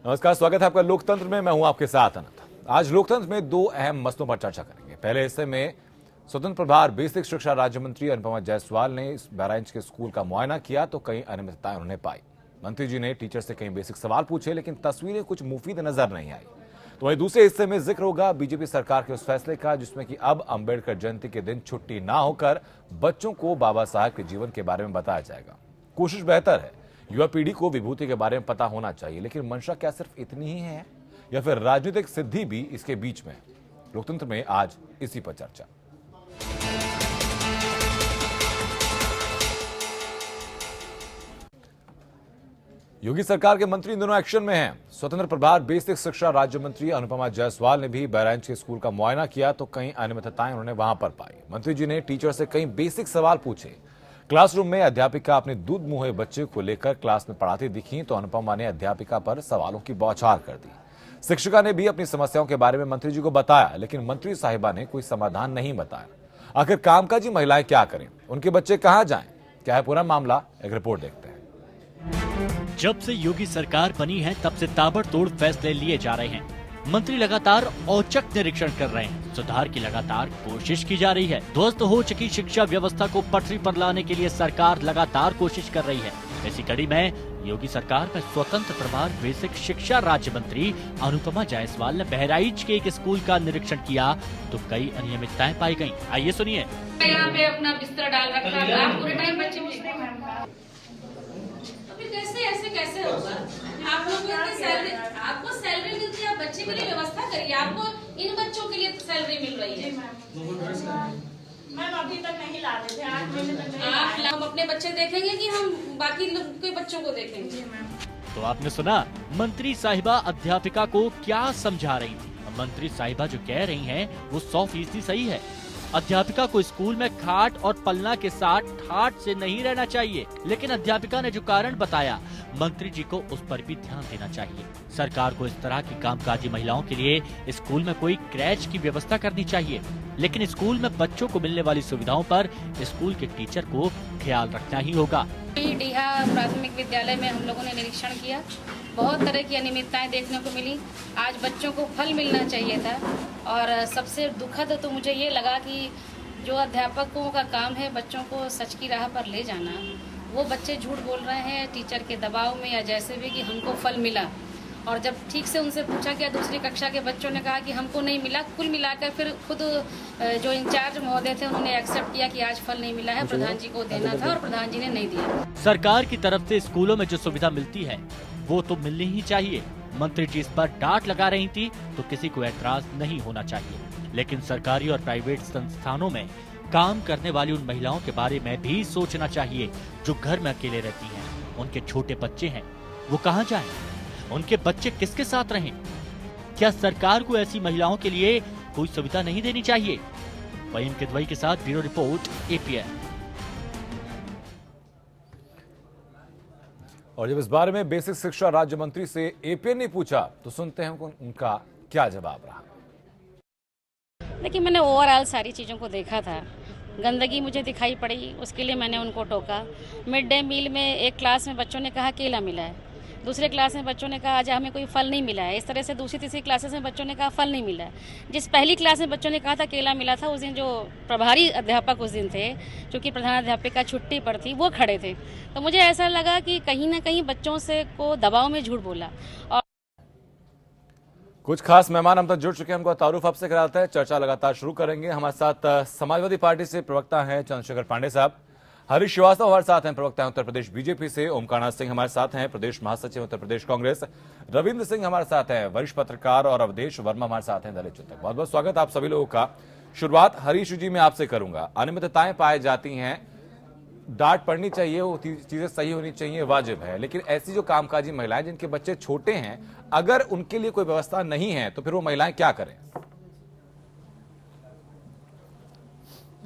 नमस्कार, स्वागत है आपका लोकतंत्र में। मैं हूं आपके साथ अनंत। आज लोकतंत्र में दो अहम मसलों पर चर्चा करेंगे। पहले हिस्से में स्वतंत्र प्रभार बेसिक शिक्षा राज्य मंत्री अनुपमा जायसवाल ने इस बहराइच के स्कूल का मुआयना किया तो कई अनियमितताएं उन्होंने पाई। मंत्री जी ने टीचर से कई बेसिक सवाल पूछे, लेकिन तस्वीरें कुछ मुफीद नजर नहीं आई। तो वहीं दूसरे हिस्से में जिक्र होगा बीजेपी सरकार के उस फैसले का जिसमें कि अब अंबेडकर जयंती के दिन छुट्टी ना होकर बच्चों को बाबा साहब के जीवन के बारे में बताया जाएगा। कोशिश बेहतर है, युवा पीढ़ी को विभूति के बारे में पता होना चाहिए, लेकिन मंशा क्या सिर्फ इतनी ही है या फिर राजनीतिक सिद्धि भी इसके बीच में? लोकतंत्र में आज इसी पर चर्चा। योगी सरकार के मंत्री इन दोनों एक्शन में हैं। स्वतंत्र प्रभार बेसिक शिक्षा राज्य मंत्री अनुपमा जायसवाल ने भी बहराइच के स्कूल का मुआयना किया तो कई अनियमितताएं उन्होंने वहां पर पाई। मंत्री जी ने टीचर से कई बेसिक सवाल पूछे। क्लासरूम में अध्यापिका अपने दूध मुहे बच्चे को लेकर क्लास में पढ़ाती दिखी तो अनुपमा ने अध्यापिका पर सवालों की बौछार कर दी। शिक्षिका ने भी अपनी समस्याओं के बारे में मंत्री जी को बताया, लेकिन मंत्री साहिबा ने कोई समाधान नहीं बताया। आखिर कामकाजी महिलाएं क्या करें, उनके बच्चे कहां जाएं, क्या है पूरा मामला, एक रिपोर्ट देखते हैं। जब से योगी सरकार बनी है तब से ताबड़तोड़ फैसले लिए जा रहे हैं। मंत्री लगातार औचक निरीक्षण कर रहे हैं। सुधार की लगातार कोशिश की जा रही है। ध्वस्त हो चुकी शिक्षा व्यवस्था को पटरी पर लाने के लिए सरकार लगातार कोशिश कर रही है। इसी कड़ी में योगी सरकार में स्वतंत्र प्रभार बेसिक शिक्षा राज्य मंत्री अनुपमा जायसवाल ने बहराइच के एक स्कूल का निरीक्षण किया तो कई अनियमितताएं पाई गयी। आइए सुनिए। यहाँ पे अपना बिस्तर डाल रखा है, आप पूरे टाइम बच्चे कैसे ऐसे कैसे होगा? आप लोगों को सैलरी, आपको सैलरी मिलती है, आप बच्चे के लिए व्यवस्था करिए। आपको इन बच्चों के लिए तो सैलरी मिल रही है। मैम अभी तक नहीं ला रहे थे, 8 महीने तक नहीं। हम अपने बच्चे देखेंगे कि हम बाकी लोग के बच्चों को देखेंगे? तो आपने सुना मंत्री साहिबा अध्यापिका को क्या समझा रही थी। मंत्री साहिबा जो कह रही हैं वो 100% सही है। अध्यापिका को स्कूल में खाट और पलना के साथ ठाट से नहीं रहना चाहिए, लेकिन अध्यापिका ने जो कारण बताया मंत्री जी को उस पर भी ध्यान देना चाहिए। सरकार को इस तरह की कामकाजी महिलाओं के लिए स्कूल में कोई क्रैच की व्यवस्था करनी चाहिए, लेकिन स्कूल में बच्चों को मिलने वाली सुविधाओं पर स्कूल के टीचर को ख्याल रखना ही होगा। डीहा प्राथमिक विद्यालय में हम लोगों ने निरीक्षण किया, बहुत तरह की अनियमितताएं देखने को मिली। आज बच्चों को फल मिलना चाहिए था और सबसे दुखद तो मुझे ये लगा कि जो अध्यापकों का काम है बच्चों को सच की राह पर ले जाना, वो बच्चे झूठ बोल रहे हैं टीचर के दबाव में या जैसे भी कि हमको फल मिला। और जब ठीक से उनसे पूछा गया, दूसरी कक्षा के बच्चों ने कहा कि हमको नहीं मिला। कुल मिलाकर फिर खुद जो इंचार्ज महोदय थे उन्होंने एक्सेप्ट किया कि आज फल नहीं मिला है, प्रधान जी को देना था और प्रधान जी ने नहीं दिया। सरकार की तरफ से स्कूलों में जो सुविधा मिलती है वो तो मिलनी ही चाहिए। मंत्री जी इस पर डांट लगा रही थी तो किसी को एतराज नहीं होना चाहिए, लेकिन सरकारी और प्राइवेट संस्थानों में काम करने वाली उन महिलाओं के बारे में भी सोचना चाहिए जो घर में अकेले रहती हैं। उनके छोटे बच्चे हैं, वो कहाँ जाएं? उनके बच्चे किसके साथ रहें? क्या सरकार को ऐसी महिलाओं के लिए कोई सुविधा नहीं देनी चाहिए? वहीम किदवई के साथ ब्यूरो रिपोर्ट, एपीएन। और जब इस बारे में बेसिक शिक्षा राज्य मंत्री से एपीएन ने पूछा तो सुनते हैं उनका क्या जवाब रहा। देखिए, मैंने ओवरऑल सारी चीज़ों को देखा था। गंदगी मुझे दिखाई पड़ी, उसके लिए मैंने उनको टोका। मिड डे मील में एक क्लास में बच्चों ने कहा केला मिला है, दूसरे क्लास में बच्चों ने कहा आज हमें कोई फल नहीं मिला है। इस तरह से दूसरी तीसरी क्लासेस में बच्चों ने कहा फल नहीं मिला है। जिस पहली क्लास में बच्चों ने कहा था केला मिला था, उस दिन जो प्रभारी अध्यापक उस दिन थे, क्योंकि प्रधान अध्यापिका छुट्टी पर थी, वो खड़े थे। तो मुझे ऐसा लगा कि कहीं ना कहीं बच्चों से को दबाव में झूठ बोला। और कुछ खास मेहमान हम तक जुड़ चुके हैं, हमको तारुफ आपसे कराते हैं। चर्चा लगातार शुरू करेंगे। हमारे साथ समाजवादी पार्टी से प्रवक्ता हैं चंद्रशेखर पांडे साहब, हरीश श्रीवास्तव हमारे साथ हैं, प्रवक्ता हैं उत्तर प्रदेश बीजेपी से, ओमकार सिंह हमारे साथ हैं, प्रदेश महासचिव उत्तर प्रदेश कांग्रेस, रविंद्र सिंह हमारे साथ हैं, वरिष्ठ पत्रकार, और अवधेश वर्मा हमारे साथ हैं दलित चिंतक। बहुत बहुत स्वागत आप सभी लोगों का। शुरुआत हरीश जी में आपसे करूंगा। अनियमितताएं पाई जाती हैं, डांट पड़नी चाहिए, वो चीजें सही होनी चाहिए, वाजिब है, लेकिन ऐसी जो कामकाजी महिलाएं जिनके बच्चे छोटे हैं, अगर उनके लिए कोई व्यवस्था नहीं है तो फिर वो महिलाएं क्या करें?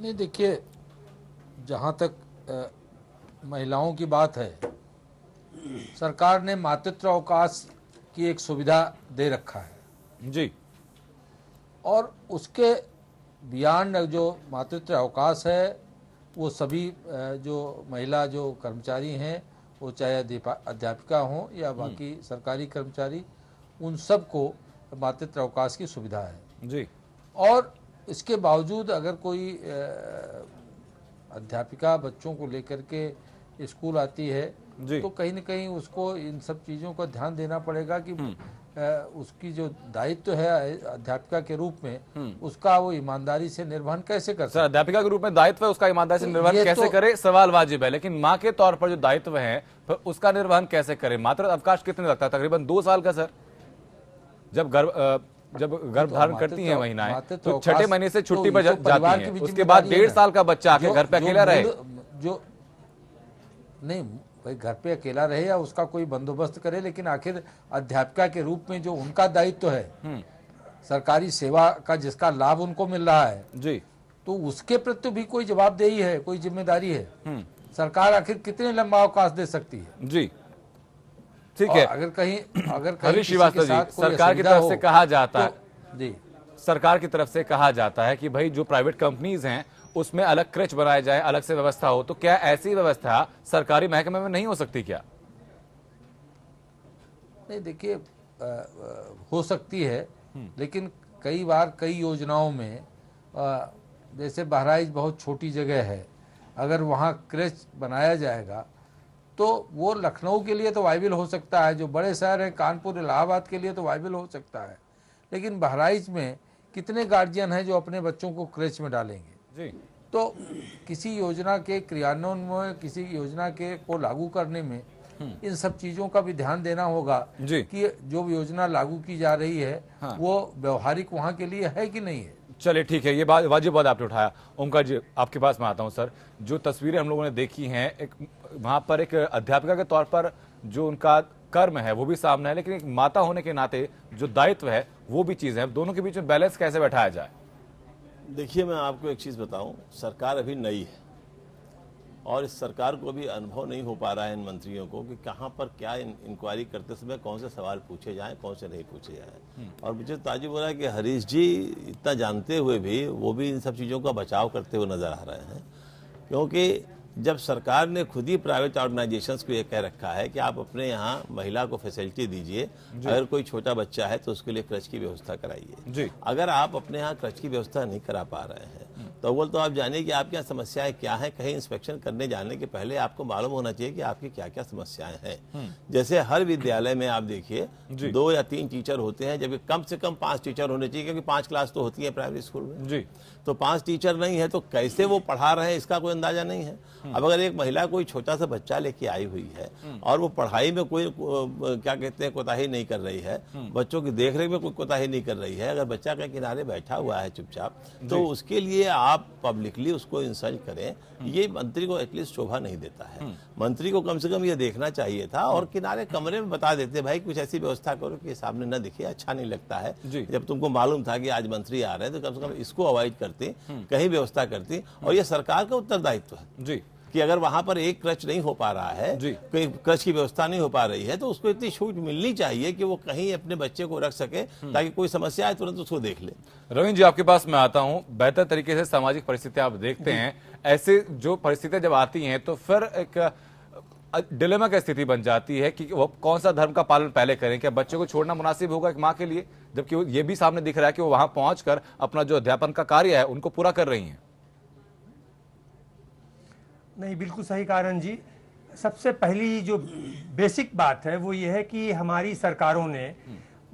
नहीं, देखिए, जहां तक महिलाओं की बात है, सरकार ने मातृत्व अवकाश की एक सुविधा दे रखा है जी, और उसके बियॉन्ड जो मातृत्व अवकाश है वो सभी जो महिला कर्मचारी हैं, वो चाहे अध्यापिका हों या बाकी सरकारी कर्मचारी, उन सबको मातृत्व अवकाश की सुविधा है। जी। और इसके बावजूद अगर कोई अध्यापिका बच्चों को लेकर के स्कूल आती है तो कहीं न कहीं उसको इन सब चीज़ों का ध्यान देना पड़ेगा कि उसकी जो दायित्व है अध्यापिका के रूप में उसका वो ईमानदारी से निर्वहन कैसे कर सकते। सर, अध्यापिका के रूप में दायित्व है उसका ईमानदारी से निर्वहन कैसे करे, सवाल वाजिब है, लेकिन माँ के तौर पर जो दायित्व है फिर उसका निर्वहन कैसे करे। मात्र अवकाश कितने लगता है? तकरीबन 2 साल का सर। जब गर्भ धारण करती हैं महिलाएं तो 6ठे महीने से छुट्टी पर जाती हैं, उसके बाद 1.5 साल का बच्चा आके घर पे अकेला रहे। जो नहीं भाई घर पे अकेला रहे या उसका कोई बंदोबस्त करे, लेकिन आखिर अध्यापिका के रूप में जो उनका दायित्व है सरकारी सेवा का जिसका लाभ उनको मिल रहा है जी, तो उसके प्रति भी कोई जवाबदेही है, कोई जिम्मेदारी है। सरकार आखिर कितने लंबा अवकाश दे सकती है? जी ठीक है। अगर कहीं हरीश श्रीवास्तव जी, सरकार की तरफ से कहा जाता है, जी सरकार की तरफ से कहा जाता है कि भाई जो प्राइवेट कंपनीज हैं उसमें अलग क्रेच बनाए जाए, अलग से व्यवस्था हो, तो क्या ऐसी व्यवस्था सरकारी महकमे में नहीं हो सकती क्या? नहीं देखिए हो सकती है, लेकिन कई बार कई योजनाओं में जैसे बहराइच बहुत छोटी जगह है, अगर वहाँ क्रेच बनाया जाएगा तो वो लखनऊ के लिए तो वायबल हो सकता है, जो बड़े शहर हैं कानपुर इलाहाबाद के लिए तो वायबल हो सकता है, लेकिन बहराइच में कितने गार्जियन हैं जो अपने बच्चों को क्रेच में डालेंगे? जी। तो किसी योजना के क्रियान्वयन में, किसी योजना के को लागू करने में इन सब चीजों का भी ध्यान देना होगा कि जो योजना लागू की जा रही है वो व्यवहारिक वहाँ के लिए है कि नहीं है। चलिए ठीक है, ये बात वाजिब बात आपने उठाया। ओमकार जी, आपके पास मैं आता हूँ सर। जो तस्वीरें हम लोगों ने देखी हैं, एक वहाँ पर एक अध्यापिका के तौर पर जो उनका कर्म है वो भी सामने है, लेकिन एक माता होने के नाते जो दायित्व है वो भी चीज़ है। दोनों के बीच में बैलेंस कैसे बैठाया जाए? देखिए, मैं आपको एक चीज़ बताऊं, सरकार अभी नई है और इस सरकार को भी अनुभव नहीं हो पा रहा है इन मंत्रियों को कि कहाँ पर क्या इंक्वायरी करते समय कौन से सवाल पूछे जाएं, कौन से नहीं पूछे जाएं। और मुझे ताज्जुब हो रहा है कि हरीश जी इतना जानते हुए भी वो भी इन सब चीज़ों का बचाव करते हुए नज़र आ रहे हैं, क्योंकि जब सरकार ने खुद ही प्राइवेट ऑर्गेनाइजेशंस को ये कह रखा है कि आप अपने यहाँ महिला को फैसिलिटी दीजिए, अगर कोई छोटा बच्चा है तो उसके लिए क्रच की व्यवस्था कराइए। अगर आप अपने यहाँ क्रच की व्यवस्था नहीं करा पा रहे हैं तो अव्वल तो आप जानिए कि आपके यहाँ समस्याएं क्या हैं। कहीं इंस्पेक्शन करने जाने के पहले आपको मालूम होना चाहिए कि आपकी क्या क्या समस्याएं हैं। जैसे हर विद्यालय में आप देखिए 2 या 3 टीचर होते हैं, जबकि कम से कम 5 टीचर होने चाहिए, क्योंकि 5 क्लास तो होती है प्राइमरी स्कूल में जी। तो 5 टीचर नहीं है तो कैसे वो पढ़ा रहे हैं इसका कोई अंदाजा नहीं है। अब अगर एक महिला कोई छोटा सा बच्चा लेके आई हुई है और वो पढ़ाई में कोई क्या कहते हैं कोताही नहीं कर रही है, बच्चों की देखरेख में कोई कोताही नहीं कर रही है, अगर बच्चा के किनारे बैठा हुआ है चुपचाप, तो उसके लिए आप पब्लिकली उसको इंसल्ट करें, ये मंत्री को एटलीस्ट शोभा नहीं देता है। मंत्री को कम से कम ये देखना चाहिए था और किनारे कमरे में बता देते भाई कुछ ऐसी व्यवस्था करो कि सामने न दिखे, अच्छा नहीं लगता है। जब तुमको मालूम था कि आज मंत्री आ रहे हैं तो कम से कम इसको अवॉइड करती, कहीं व्यवस्था करती। और ये सरकार का उत्तरदायित्व है जी कि अगर वहां पर एक क्रच नहीं हो पा रहा है, कोई क्रच की व्यवस्था नहीं हो पा रही है, तो उसको इतनी छूट मिलनी चाहिए कि वो कहीं अपने बच्चे को रख सके ताकि कोई समस्या आए तुरंत उसको देख ले। रवींद्र जी, आपके पास मैं आता हूं। बेहतर तरीके से सामाजिक परिस्थितियां आप देखते हैं, ऐसे जो परिस्थितियां जब आती हैं तो फिर एक डिलेमा की स्थिति बन जाती है कि वो कौन सा धर्म का पालन पहले करें। क्या बच्चे को छोड़ना मुनासिब होगा एक माँ के लिए, जबकि ये भी सामने दिख रहा है कि वो वहां पहुंचकर अपना जो अध्यापन का कार्य है उनको पूरा कर रही हैं? नहीं, बिल्कुल सही कारण जी। सबसे पहली जो बेसिक बात है वो ये है कि हमारी सरकारों ने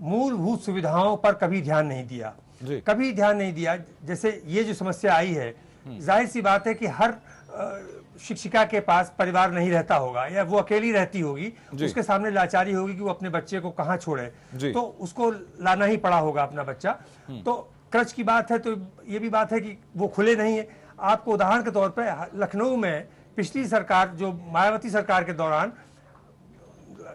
मूलभूत सुविधाओं पर कभी ध्यान नहीं दिया, कभी ध्यान नहीं दिया। जैसे ये जो समस्या आई है, जाहिर सी बात है कि हर शिक्षिका के पास परिवार नहीं रहता होगा या वो अकेली रहती होगी, उसके सामने लाचारी होगी कि वो अपने बच्चे को कहाँ छोड़े, तो उसको लाना ही पड़ा होगा अपना बच्चा। तो क्रच की बात है तो ये भी बात है कि वो खुले नहीं है। आपको उदाहरण के तौर पर लखनऊ में पिछली सरकार, जो मायावती सरकार के दौरान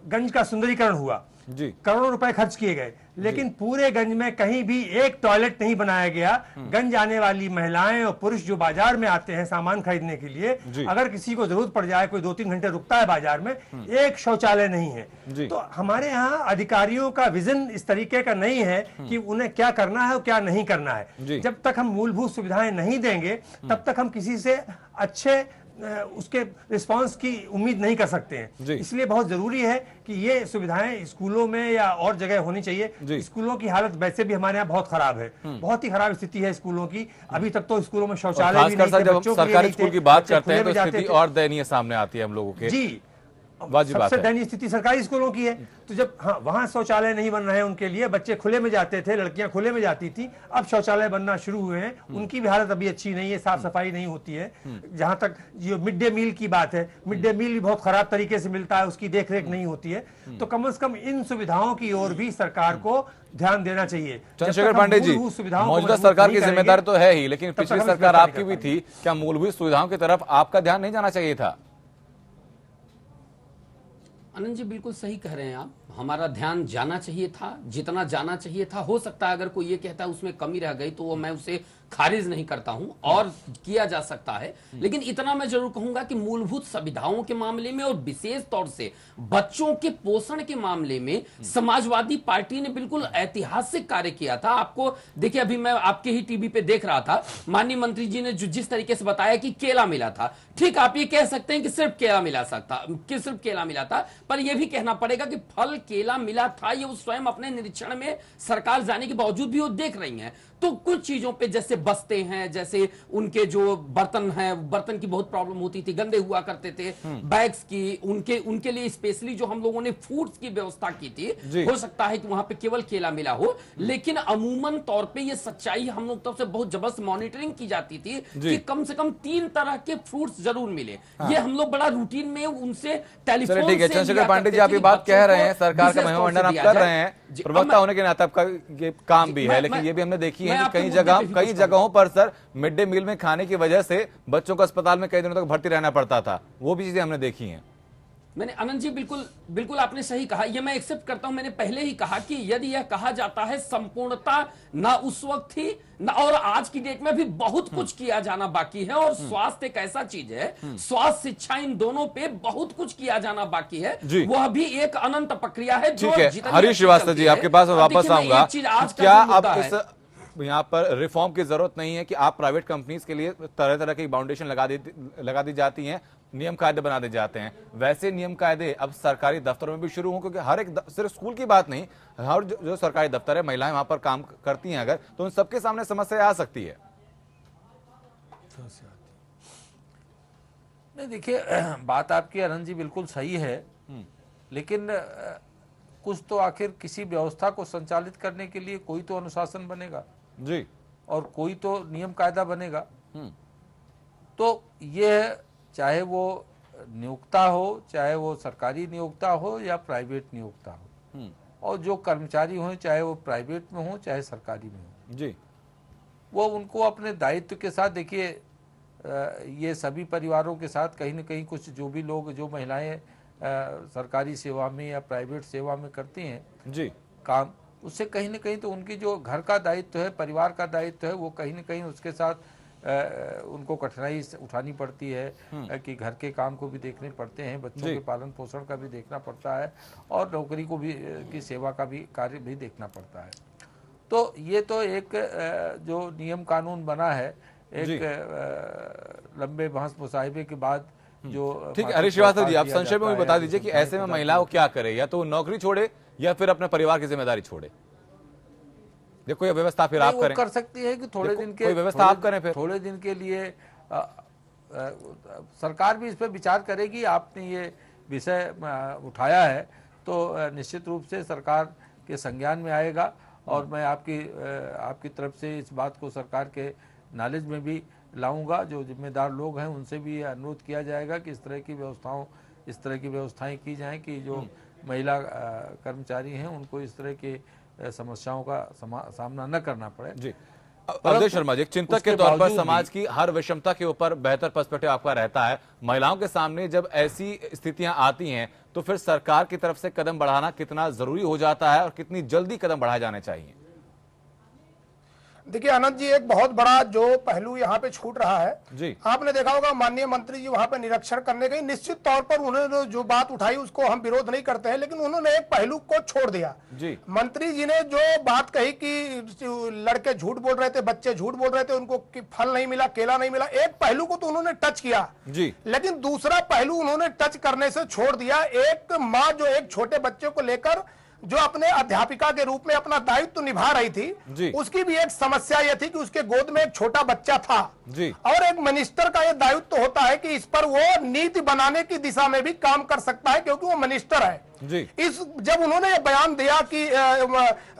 गंज का सुंदरीकरण हुआ, करोड़ों रुपए खर्च किए गए, लेकिन पूरे गंज में कहीं भी एक टॉयलेट नहीं बनाया गया। गंज आने वाली महिलाएं और पुरुष जो बाजार में आते हैं सामान खरीदने के लिए, अगर किसी को जरूरत पड़ जाए, कोई 2-3 घंटे रुकता है बाजार में, एक शौचालय नहीं है। तो हमारे यहाँ अधिकारियों का विजन इस तरीके का नहीं है कि उन्हें क्या करना है और क्या नहीं करना है। जब तक हम मूलभूत सुविधाएं नहीं देंगे तब तक हम किसी से अच्छे उसके रिस्पांस की उम्मीद नहीं कर सकते हैं। इसलिए बहुत जरूरी है कि ये सुविधाएं स्कूलों में या और जगह होनी चाहिए। स्कूलों की हालत वैसे भी हमारे यहाँ बहुत खराब है, बहुत ही खराब स्थिति है स्कूलों की। अभी तक तो स्कूलों में शौचालय भी नहीं थे, बच्चों के लिए सरकारी नहीं स्कूल थे, की बात बच्चे करते हैं खुले तो में जाते स्थिति थे। और दयनीय सामने आती है हम लोगों के। जी, वाजिब बात सबसे है। दयनीय स्थिति सरकारी स्कूलों की है। तो जब वहां शौचालय नहीं बन रहे हैं उनके लिए, बच्चे खुले में जाते थे, लड़कियां खुले में जाती थी, अब शौचालय बनना शुरू हुए हैं, उनकी भी हालत अभी अच्छी नहीं है, साफ सफाई नहीं होती है। जहां तक ये मिड डे मील की बात है, मिड डे मील भी बहुत खराब तरीके से मिलता है, उसकी देखरेख नहीं होती है। तो कम से कम इन सुविधाओं की ओर भी सरकार को ध्यान देना चाहिए। चंद्रशेखर पांडे जी, मौजूदा सरकार की जिम्मेदारी तो है ही, लेकिन पिछली सरकार आपकी भी थी, क्या मूलभूत सुविधाओं की तरफ आपका ध्यान नहीं जाना चाहिए था? आनंद जी बिल्कुल सही कह रहे हैं आप, हमारा ध्यान जाना चाहिए था, जितना जाना चाहिए था। हो सकता है अगर कोई ये कहता है उसमें कमी रह गई तो वो मैं उसे खारिज नहीं करता हूं, और किया जा सकता है। लेकिन इतना मैं जरूर कहूंगा कि मूलभूत सुविधाओं के मामले में और विशेष तौर से बच्चों के पोषण के मामले में समाजवादी पार्टी ने बिल्कुल ऐतिहासिक कार्य किया था। आपको देखिए, अभी मैं आपके ही टीवी पे देख रहा था, माननीय मंत्री जी ने जिस तरीके से बताया कि केला मिला था। ठीक, आप ये कह सकते हैं कि सिर्फ केला मिला था, पर यह भी कहना पड़ेगा कि फल केला मिला था, ये वो स्वयं अपने निरीक्षण में सरकार जाने के बावजूद भी वो देख रही हैं। तो कुछ चीजों पे जैसे बस्ते हैं, जैसे उनके जो बर्तन हैं, बर्तन की बहुत प्रॉब्लम होती थी, गंदे हुआ करते थे, बैग्स की, उनके लिए स्पेशली जो हम लोगों ने फूड्स की व्यवस्था की थी। हो सकता है कि वहां पे केवल केला मिला हो, लेकिन अमूमन तौर पे ये सच्चाई हम लोग तरफ से बहुत जबरदस्त मॉनिटरिंग की जाती थी कि कम से कम 3 तरह के फ्रूट्स जरूर मिले। ये हम लोग बड़ा रूटीन में उनसे टेलीफोन ठीक है चंद्रशेखर पांडे जी, आप ये बात कह रहे हैं, सरकार का महिमामंडन आप कर रहे हैं, प्रवक्ता होने के नाते आपका ये काम भी है, लेकिन ये भी हमने देखी है कि कई जगहों पर सर मिड डे मील में खाने की वजह से बच्चों को अस्पताल में कई दिनों तक भर्ती रहना पड़ता था, वो भी चीजें हमने देखी हैं। मैंने आनंद जी बिल्कुल आपने सही कहा, ये मैं एक्सेप्ट करता हूं। मैंने पहले ही कहा कि यदि यह कहा जाता है संपूर्णता ना उस वक्त थी ना, और आज की डेट में भी बहुत कुछ किया जाना बाकी है। और स्वास्थ्य एक ऐसा चीज है, स्वास्थ्य शिक्षा इन दोनों पे बहुत कुछ किया जाना बाकी है, वह भी एक अनंत प्रक्रिया है। ठीक है हरीश श्रीवास्तव जी, आपके पास वापस आऊंगा। क्या अब इस यहाँ पर रिफॉर्म की जरूरत नहीं है कि आप प्राइवेट कंपनीज के लिए तरह तरह की बाउंडेशन लगा दी जाती हैं, नियम कायदे बना दिए जाते हैं, वैसे नियम कायदे अब सरकारी दफ्तरों में भी शुरू हों? क्योंकि हर एक सिर्फ स्कूल की बात नहीं, हर जो सरकारी दफ्तर है, महिलाएं वहां पर काम करती हैं अगर, तो उन सबके सामने समस्या आ सकती है। नहीं देखिए, बात आपकी आनंद जी बिल्कुल सही है, लेकिन कुछ तो आखिर किसी व्यवस्था को संचालित करने के लिए कोई तो अनुशासन बनेगा जी, और कोई तो नियम कायदा बनेगा। तो ये चाहे वो नियोक्ता हो, चाहे वो सरकारी नियोक्ता हो या प्राइवेट नियोक्ता हो, और जो कर्मचारी हो, चाहे वो प्राइवेट में हो चाहे सरकारी में हो जी, वो उनको अपने दायित्व के साथ, देखिए ये सभी परिवारों के साथ कहीं न कहीं कुछ जो भी लोग, जो महिलाएं सरकारी सेवा में या प्राइवेट सेवा में करती हैं जी काम, उससे कहीं न कहीं तो उनकी जो घर का दायित्व है, परिवार का दायित्व है, वो कहीं न कहीं उसके साथ उनको कठिनाई उठानी पड़ती है कि घर के काम को भी देखने पड़ते हैं, बच्चों के पालन पोषण का भी देखना पड़ता है, और नौकरी को भी की सेवा का भी कार्य भी देखना पड़ता है। तो ये तो एक जो नियम कानून बना है, एक लंबे बहस मुसाहिबे के बाद जो। ठीक है हरीश श्रीवास्तव जी, आप संक्षेप में भी बता दीजिए कि ऐसे में महिला को क्या करे, या तो नौकरी छोड़े या फिर अपने परिवार की जिम्मेदारी छोड़े? देखो ये व्यवस्था फिर आप करें, कर सकती है कि थोड़े दिन के, कोई व्यवस्था आप करें, फिर थोड़े दिन के लिए सरकार भी इस पर विचार करेगी। आपने ये विषय उठाया है तो निश्चित रूप से सरकार के संज्ञान में आएगा, और मैं आपकी तरफ से इस बात को सरकार के नॉलेज में भी लाऊंगा। जो जिम्मेदार लोग हैं उनसे भी अनुरोध किया जाएगा कि इस तरह की व्यवस्थाएं की जाएं कि जो महिला कर्मचारी हैं उनको इस तरह की समस्याओं का सामना न करना पड़े। जी अवधेश शर्मा जी, एक चिंतक के तौर पर समाज की हर विषमता के ऊपर बेहतर पर्सपेक्टिव आपका रहता है, महिलाओं के सामने जब ऐसी स्थितियां आती हैं तो फिर सरकार की तरफ से कदम बढ़ाना कितना जरूरी हो जाता है और कितनी जल्दी कदम बढ़ाए जाने चाहिए? देखिए आनंद जी, एक बहुत बड़ा जो पहलू यहाँ पे छूट रहा है जी। आपने देखा होगा माननीय मंत्री जी वहां पे निरीक्षण करने गए, निश्चित तौर पर उन्होंने जो बात उठाई उसको हम विरोध नहीं करते हैं, लेकिन उन्होंने एक पहलू को छोड़ दिया जी। मंत्री जी ने जो बात कही कि लड़के झूठ बोल रहे थे, बच्चे झूठ बोल रहे थे, उनको फल नहीं मिला, केला नहीं मिला, एक पहलू को तो उन्होंने टच किया जी, लेकिन दूसरा पहलू उन्होंने टच करने से छोड़ दिया। एक माँ जो एक छोटे बच्चे को लेकर जो अपने अध्यापिका के रूप में अपना दायित्व निभा रही थी, उसकी भी एक समस्या यह थी कि उसके गोद में एक छोटा बच्चा था जी। और एक मिनिस्टर का यह दायित्व होता है कि इस पर वो नीति बनाने की दिशा में भी काम कर सकता है, क्योंकि वो मिनिस्टर है जी। जब उन्होंने ये बयान दिया कि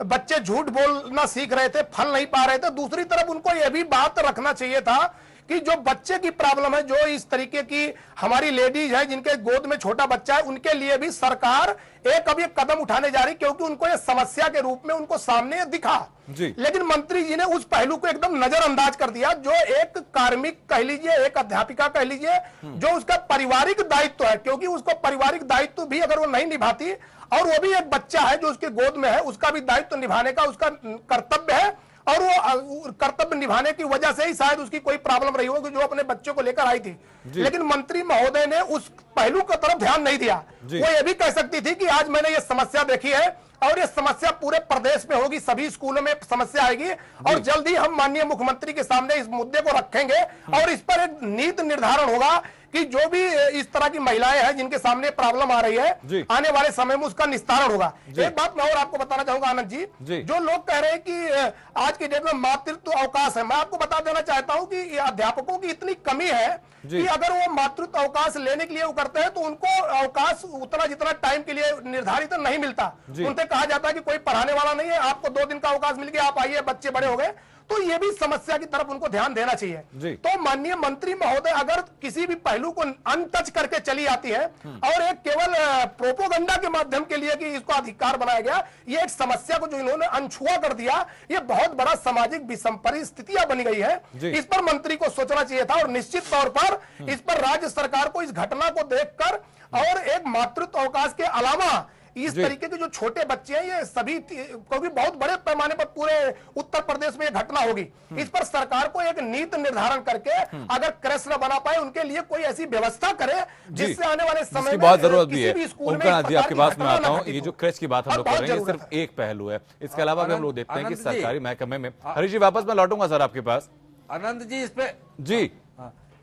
बच्चे झूठ बोलना सीख रहे थे, फल नहीं पा रहे थे, दूसरी तरफ उनको यह भी बात रखना चाहिए था कि जो बच्चे की प्रॉब्लम है, जो इस तरीके की हमारी लेडीज है जिनके गोद में छोटा बच्चा है, उनके लिए भी सरकार अब ये कदम उठाने जा रही, क्योंकि उनको ये समस्या के रूप में उनको सामने दिखा जी। लेकिन मंत्री जी ने उस पहलू को एकदम नजरअंदाज कर दिया। जो एक कार्मिक कह लीजिए, एक अध्यापिका कह लीजिए, जो उसका पारिवारिक दायित्व है, क्योंकि उसको पारिवारिक दायित्व भी अगर वो नहीं निभाती और वो भी एक बच्चा है जो उसके गोद में है, उसका भी दायित्व निभाने का उसका कर्तव्य है और वो कर्तव्य निभाने की वजह से ही शायद उसकी कोई प्रॉब्लम रही होगी जो अपने बच्चों को लेकर आई थी। लेकिन मंत्री महोदय ने उस पहलू की तरफ ध्यान नहीं दिया। वो ये भी कह सकती थी कि आज मैंने ये समस्या देखी है और ये समस्या पूरे प्रदेश में होगी, सभी स्कूलों में समस्या आएगी और जल्द ही हम माननीय मुख्यमंत्री के सामने इस मुद्दे को रखेंगे और इस पर एक नीति निर्धारण होगा कि जो भी इस तरह की महिलाएं हैं जिनके सामने प्रॉब्लम आ रही है, आने वाले समय में उसका निस्तारण होगा। एक बात मैं और आपको बताना चाहूंगा आनंद जी, जो लोग कह रहे हैं कि आज की डेट में मातृत्व अवकाश है, मैं आपको बता देना चाहता हूं कि अध्यापकों की इतनी कमी है कि अगर वो मातृत्व अवकाश लेने के लिए वो करते हैं तो उनको अवकाश उतना जितना टाइम के लिए निर्धारित नहीं मिलता। उनसे कहा जाता है कि कोई पढ़ाने वाला नहीं है, आपको 2 दिन का अवकाश मिल गया, आप आइए, बच्चे बड़े हो गए। तो ये भी समस्या की तरफ उनको ध्यान देना चाहिए। तो माननीय मंत्री महोदय अगर किसी भी पहलू को अनटच करके चली आती है और एक केवल प्रोपोगंडा के माध्यम के लिए कि इसको अधिकार बनाया गया, ये एक समस्या को जो इन्होंने अनछुआ कर दिया, ये बहुत बड़ा सामाजिक विषम परिस्थितियां बनी गई है। इस पर मंत्री को सोचना चाहिए था और निश्चित तौर पर इस पर राज्य सरकार को इस घटना को देखकर और एक मातृत्व अवकाश के अलावा इस तरीके के जो छोटे बच्चे हैं, ये सभी क्योंकि बहुत बड़े पैमाने पर पूरे उत्तर प्रदेश में ये घटना होगी, इस पर सरकार को एक नीति निर्धारण करके अगर क्रैश न बना पाए उनके लिए कोई ऐसी व्यवस्था करे जिससे आने वाले समय में बहुत जरूरत भी है। ओमकार जी, आपके पास मैं आता हूँ। ये जो क्रैश की बात हम लोग कर रहे हैं सिर्फ एक पहलू है, इसके अलावा भी हम लोग देखते हैं कि सरकारी महकमे में। हरीश जी वापस मैं लौटूंगा सर आपके पास। आनंद जी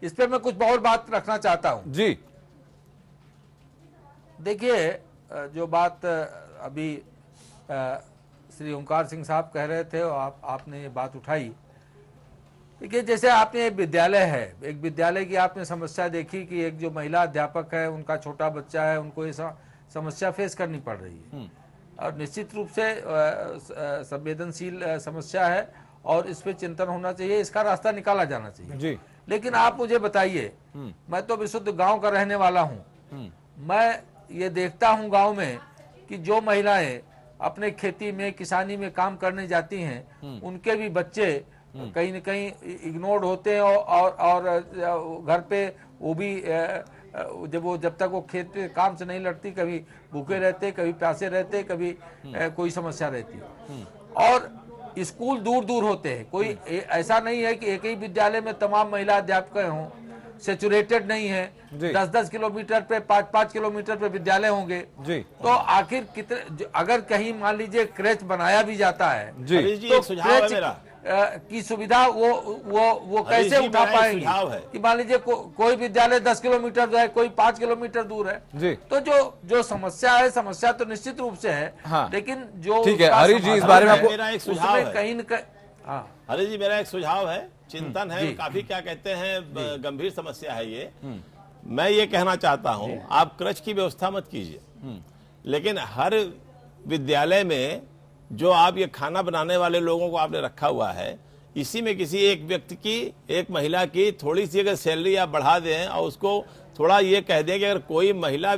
इस पे मैं कुछ और बात रखना चाहता हूँ जी। देखिए, जो बात अभी श्री ओमकार सिंह साहब कह रहे थे और आपने ये बात उठाई, देखिए जैसे आपने विद्यालय है, एक विद्यालय की आपने समस्या देखी कि एक जो महिला अध्यापक है, उनका छोटा बच्चा है, उनको ये समस्या फेस करनी पड़ रही है और निश्चित रूप से संवेदनशील समस्या है और इस पे चिंतन होना चाहिए, इसका रास्ता निकाला जाना चाहिए जी। लेकिन आप मुझे बताइए, मैं तो विशुद्ध गांव का रहने वाला हूँ, मैं ये देखता हूं गांव में कि जो महिलाएं अपने खेती में किसानी में काम करने जाती हैं, उनके भी बच्चे कहीं न कहीं इग्नोर्ड होते हैं और घर पे वो भी जब तक वो खेत पे काम से नहीं लड़ती, कभी भूखे रहते, कभी प्यासे रहते, कभी कोई समस्या रहती है। और स्कूल दूर दूर होते हैं, कोई ऐसा नहीं है कि एक ही विद्यालय में तमाम महिला अध्यापक हों, सेचुरेटेड नहीं है, 10-10 किलोमीटर पे 5-5 किलोमीटर पे विद्यालय होंगे जी। तो आखिर कितने, अगर कहीं मान लीजिए क्रैच बनाया भी जाता है जी, तो क्रैच की सुविधा वो कैसे उठा पाएंगे कि मान लीजिए कोई विद्यालय 10 किलोमीटर जो है, कोई 5 किलोमीटर दूर है जी। तो जो समस्या है, समस्या तो निश्चित रूप से है हाँ। लेकिन जो ठीक है हरीश जी, इस बारे में मेरा एक सुझाव है कहीं न कहीं, हरीश जी मेरा एक सुझाव है, चिंतन है, काफी क्या कहते हैं गंभीर समस्या है ये। मैं ये कहना चाहता हूं, आप क्रच की व्यवस्था मत कीजिए, लेकिन हर विद्यालय में जो आप ये खाना बनाने वाले लोगों को आपने रखा हुआ है, इसी में किसी एक व्यक्ति की, एक महिला की थोड़ी सी अगर सैलरी आप बढ़ा दें और उसको थोड़ा ये कह दें कि अगर कोई महिला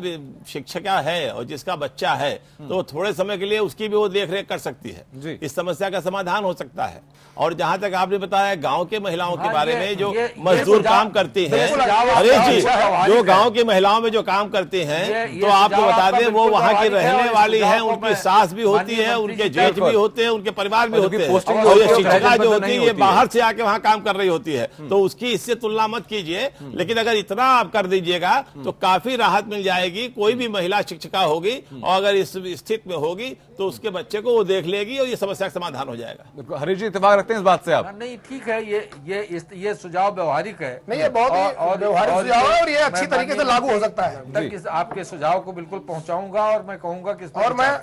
शिक्षिका है और जिसका बच्चा है तो थोड़े समय के लिए उसकी भी वो देख रेख कर सकती है, इस समस्या का समाधान हो सकता है। और जहां तक आपने बताया गांव के महिलाओं के बारे में जो मजदूर काम करती हैं, अरे जी जो गांव की महिलाओं में जो काम करती हैं तो आपको बता दें वो वहां की रहने वाली है, उनकी सास भी होती है, उनके जेठ भी होते हैं, उनके परिवार भी होते हैं, और ये शिक्षिका जो होती है ये बाहर से आके वहां काम कर रही होती है, तो उसकी इससे तुलना मत कीजिए। लेकिन अगर इतना आप कर दीजिएगा तो काफी राहत मिल जाएगी। कोई भी महिला शिक्षिका होगी और अगर इस स्थिति में होगी तो उसके बच्चे को वो देख लेगी और ये समस्या का समाधान हो जाएगा। हरीश जी इत्तेफाक रखते हैं इस बात से आप? नहीं, ठीक है, ये सुझाव व्यवहारिक है। नहीं, ये बहुत व्यवहारिक सुझाव है और ये अच्छी तरीके से लागू हो सकता है। आपके सुझाव को बिल्कुल पहुंचाऊंगा और मैं कहूंगा कि और मैं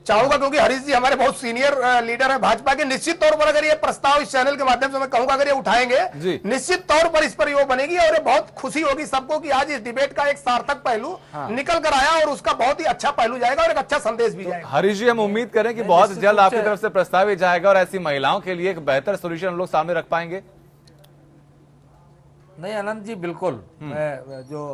चाहूंगा, क्योंकि हरीश जी हमारे बहुत सीनियर लीडर है भाजपा के, निश्चित तौर पर अगर ये प्रस्ताव इस चैनल के माध्यम से मैं कहूंगा अगर ये उठाएंगे निश्चित तौर पर इस पर वो बनेगी और ये बहुत खुशी होगी सबको कि आज इस डिबेट का एक सार्थक पहलू निकल कर आया और उसका बहुत ही अच्छा पहलू जाएगा और एक अच्छा संदेश भी जाएगा। हरीश जी हम उम्मीद करें कि बहुत जल्द आपकी तरफ से प्रस्ताव ही जाएगा और ऐसी महिलाओं के लिए एक बेहतर सोल्यूशन हम लोग सामने रख पाएंगे। नहीं अनंत जी, बिल्कुल। मैं जो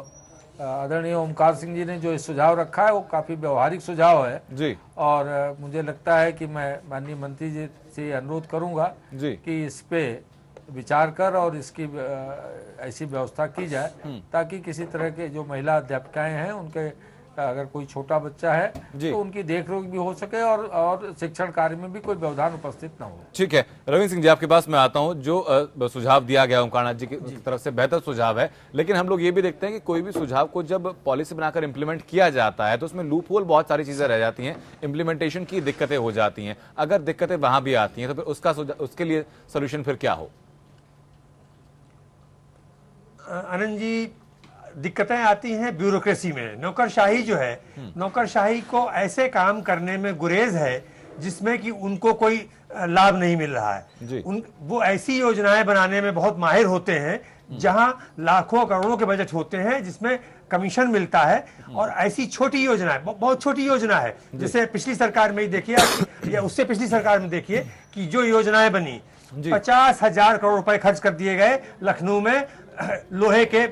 आदरणीय ओमकार सिंह जी ने जो सुझाव रखा है वो काफी व्यवहारिक सुझाव है जी, और मुझे लगता है कि मैं माननीय मंत्री जी से अनुरोध करूंगा जी कि इस पे विचार कर और इसकी ऐसी व्यवस्था की जाए ताकि किसी तरह के जो महिला अध्यापिकाएं हैं उनके अगर कोई छोटा बच्चा है तो उनकी देखरेख भी हो सके और शिक्षण कार्य में भी कोई व्यवधान उपस्थित न हो। ठीक है रविंद्र सिंह जी, आपके पास मैं आता हूं। जो सुझाव दिया गया ओमकार नाथ जी की तरफ से बेहतर सुझाव है, लेकिन हम लोग ये भी देखते हैं कि कोई भी सुझाव को जब पॉलिसी बनाकर इंप्लीमेंट किया जाता है तो उसमें लूप होल बहुत सारी चीजें रह जाती हैं, इंप्लीमेंटेशन की दिक्कतें हो जाती हैं। अगर दिक्कतें वहां भी आती हैं तो फिर उसके लिए सोल्यूशन फिर क्या हो? आनंद जी, दिक्कतें आती हैं ब्यूरोक्रेसी में। नौकरशाही जो है, नौकरशाही को ऐसे काम करने में गुरेज है जिसमें कि उनको कोई लाभ नहीं मिल रहा है। वो ऐसी योजनाएं बनाने में बहुत माहिर होते हैं जहां लाखों करोड़ों के बजट होते हैं जिसमें कमीशन मिलता है, और ऐसी छोटी योजनाएं, बहुत छोटी योजना है, जैसे पिछली सरकार में ही देखिए या उससे पिछली सरकार में देखिए कि जो योजनाएं बनी 50,000 करोड़ रुपए खर्च कर दिए गए लखनऊ में लोहे के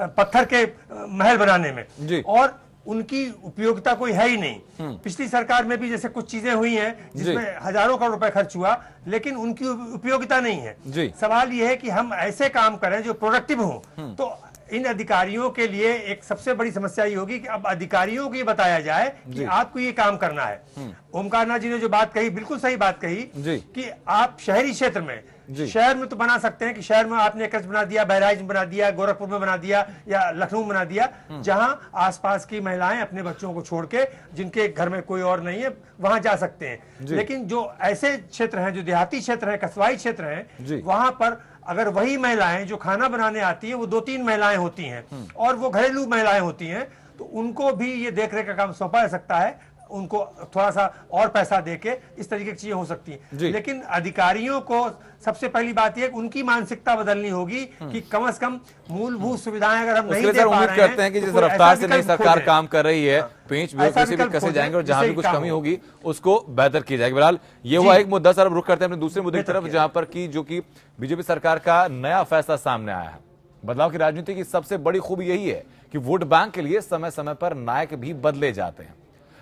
पत्थर के महल बनाने में, और उनकी उपयोगिता कोई है ही नहीं। पिछली सरकार में भी जैसे कुछ चीजें हुई हैं जिसमें हजारों करोड़ रुपए खर्च हुआ लेकिन उनकी उपयोगिता नहीं है। सवाल यह है कि हम ऐसे काम करें जो प्रोडक्टिव हो। तो इन अधिकारियों के लिए एक सबसे बड़ी समस्या ये होगी कि अब अधिकारियों को ये बताया जाए कि आपको ये काम करना है। ओमकार नाथ जी ने जो बात कही, बिल्कुल सही बात कही कि आप शहरी क्षेत्र में, शहर में तो बना सकते हैं कि शहर में आपने कच्छ बना दिया, बहराइच में बना दिया, गोरखपुर में बना दिया या लखनऊ में बना दिया, जहां आसपास की महिलाएं अपने बच्चों को छोड़ के, जिनके घर में कोई और नहीं है, वहां जा सकते हैं। लेकिन जो ऐसे क्षेत्र हैं, जो देहाती क्षेत्र हैं, कस्बाई क्षेत्र हैं, वहां पर अगर वही महिलाएं जो खाना बनाने आती हैं वो 2-3 महिलाएं होती हैं और वो घरेलू महिलाएं होती हैं, तो उनको भी ये देखरेख का काम सौंपा जा सकता है। उनको थोड़ा सा और पैसा देके इस तरीके की चीजें हो सकती हैं। लेकिन अधिकारियों को सबसे पहली बात यह उनकी मानसिकता बदलनी होगी कि कम से कम मूलभूत सुविधाएं अगर हम नहीं दे पा रहे हैं, उम्मीद करते हैं कि जिस रफ्तार से नई सरकार काम कर रही है, पेंच ब्यूरोक्रेसी भी कसे जाएंगे और जहां भी कुछ कमी होगी उसको बेहतर की जाएगी। बहरहाल ये हुआ एक मुद्दा। सर अब रुख करते हैं अपने दूसरे मुद्दे की तरफ, जहां पर की जो कि बीजेपी सरकार का नया फैसला सामने आया है। बदलाव की राजनीति की सबसे बड़ी खूबी यही है कि वोट बैंक के लिए समय समय पर नायक भी बदले जाते हैं।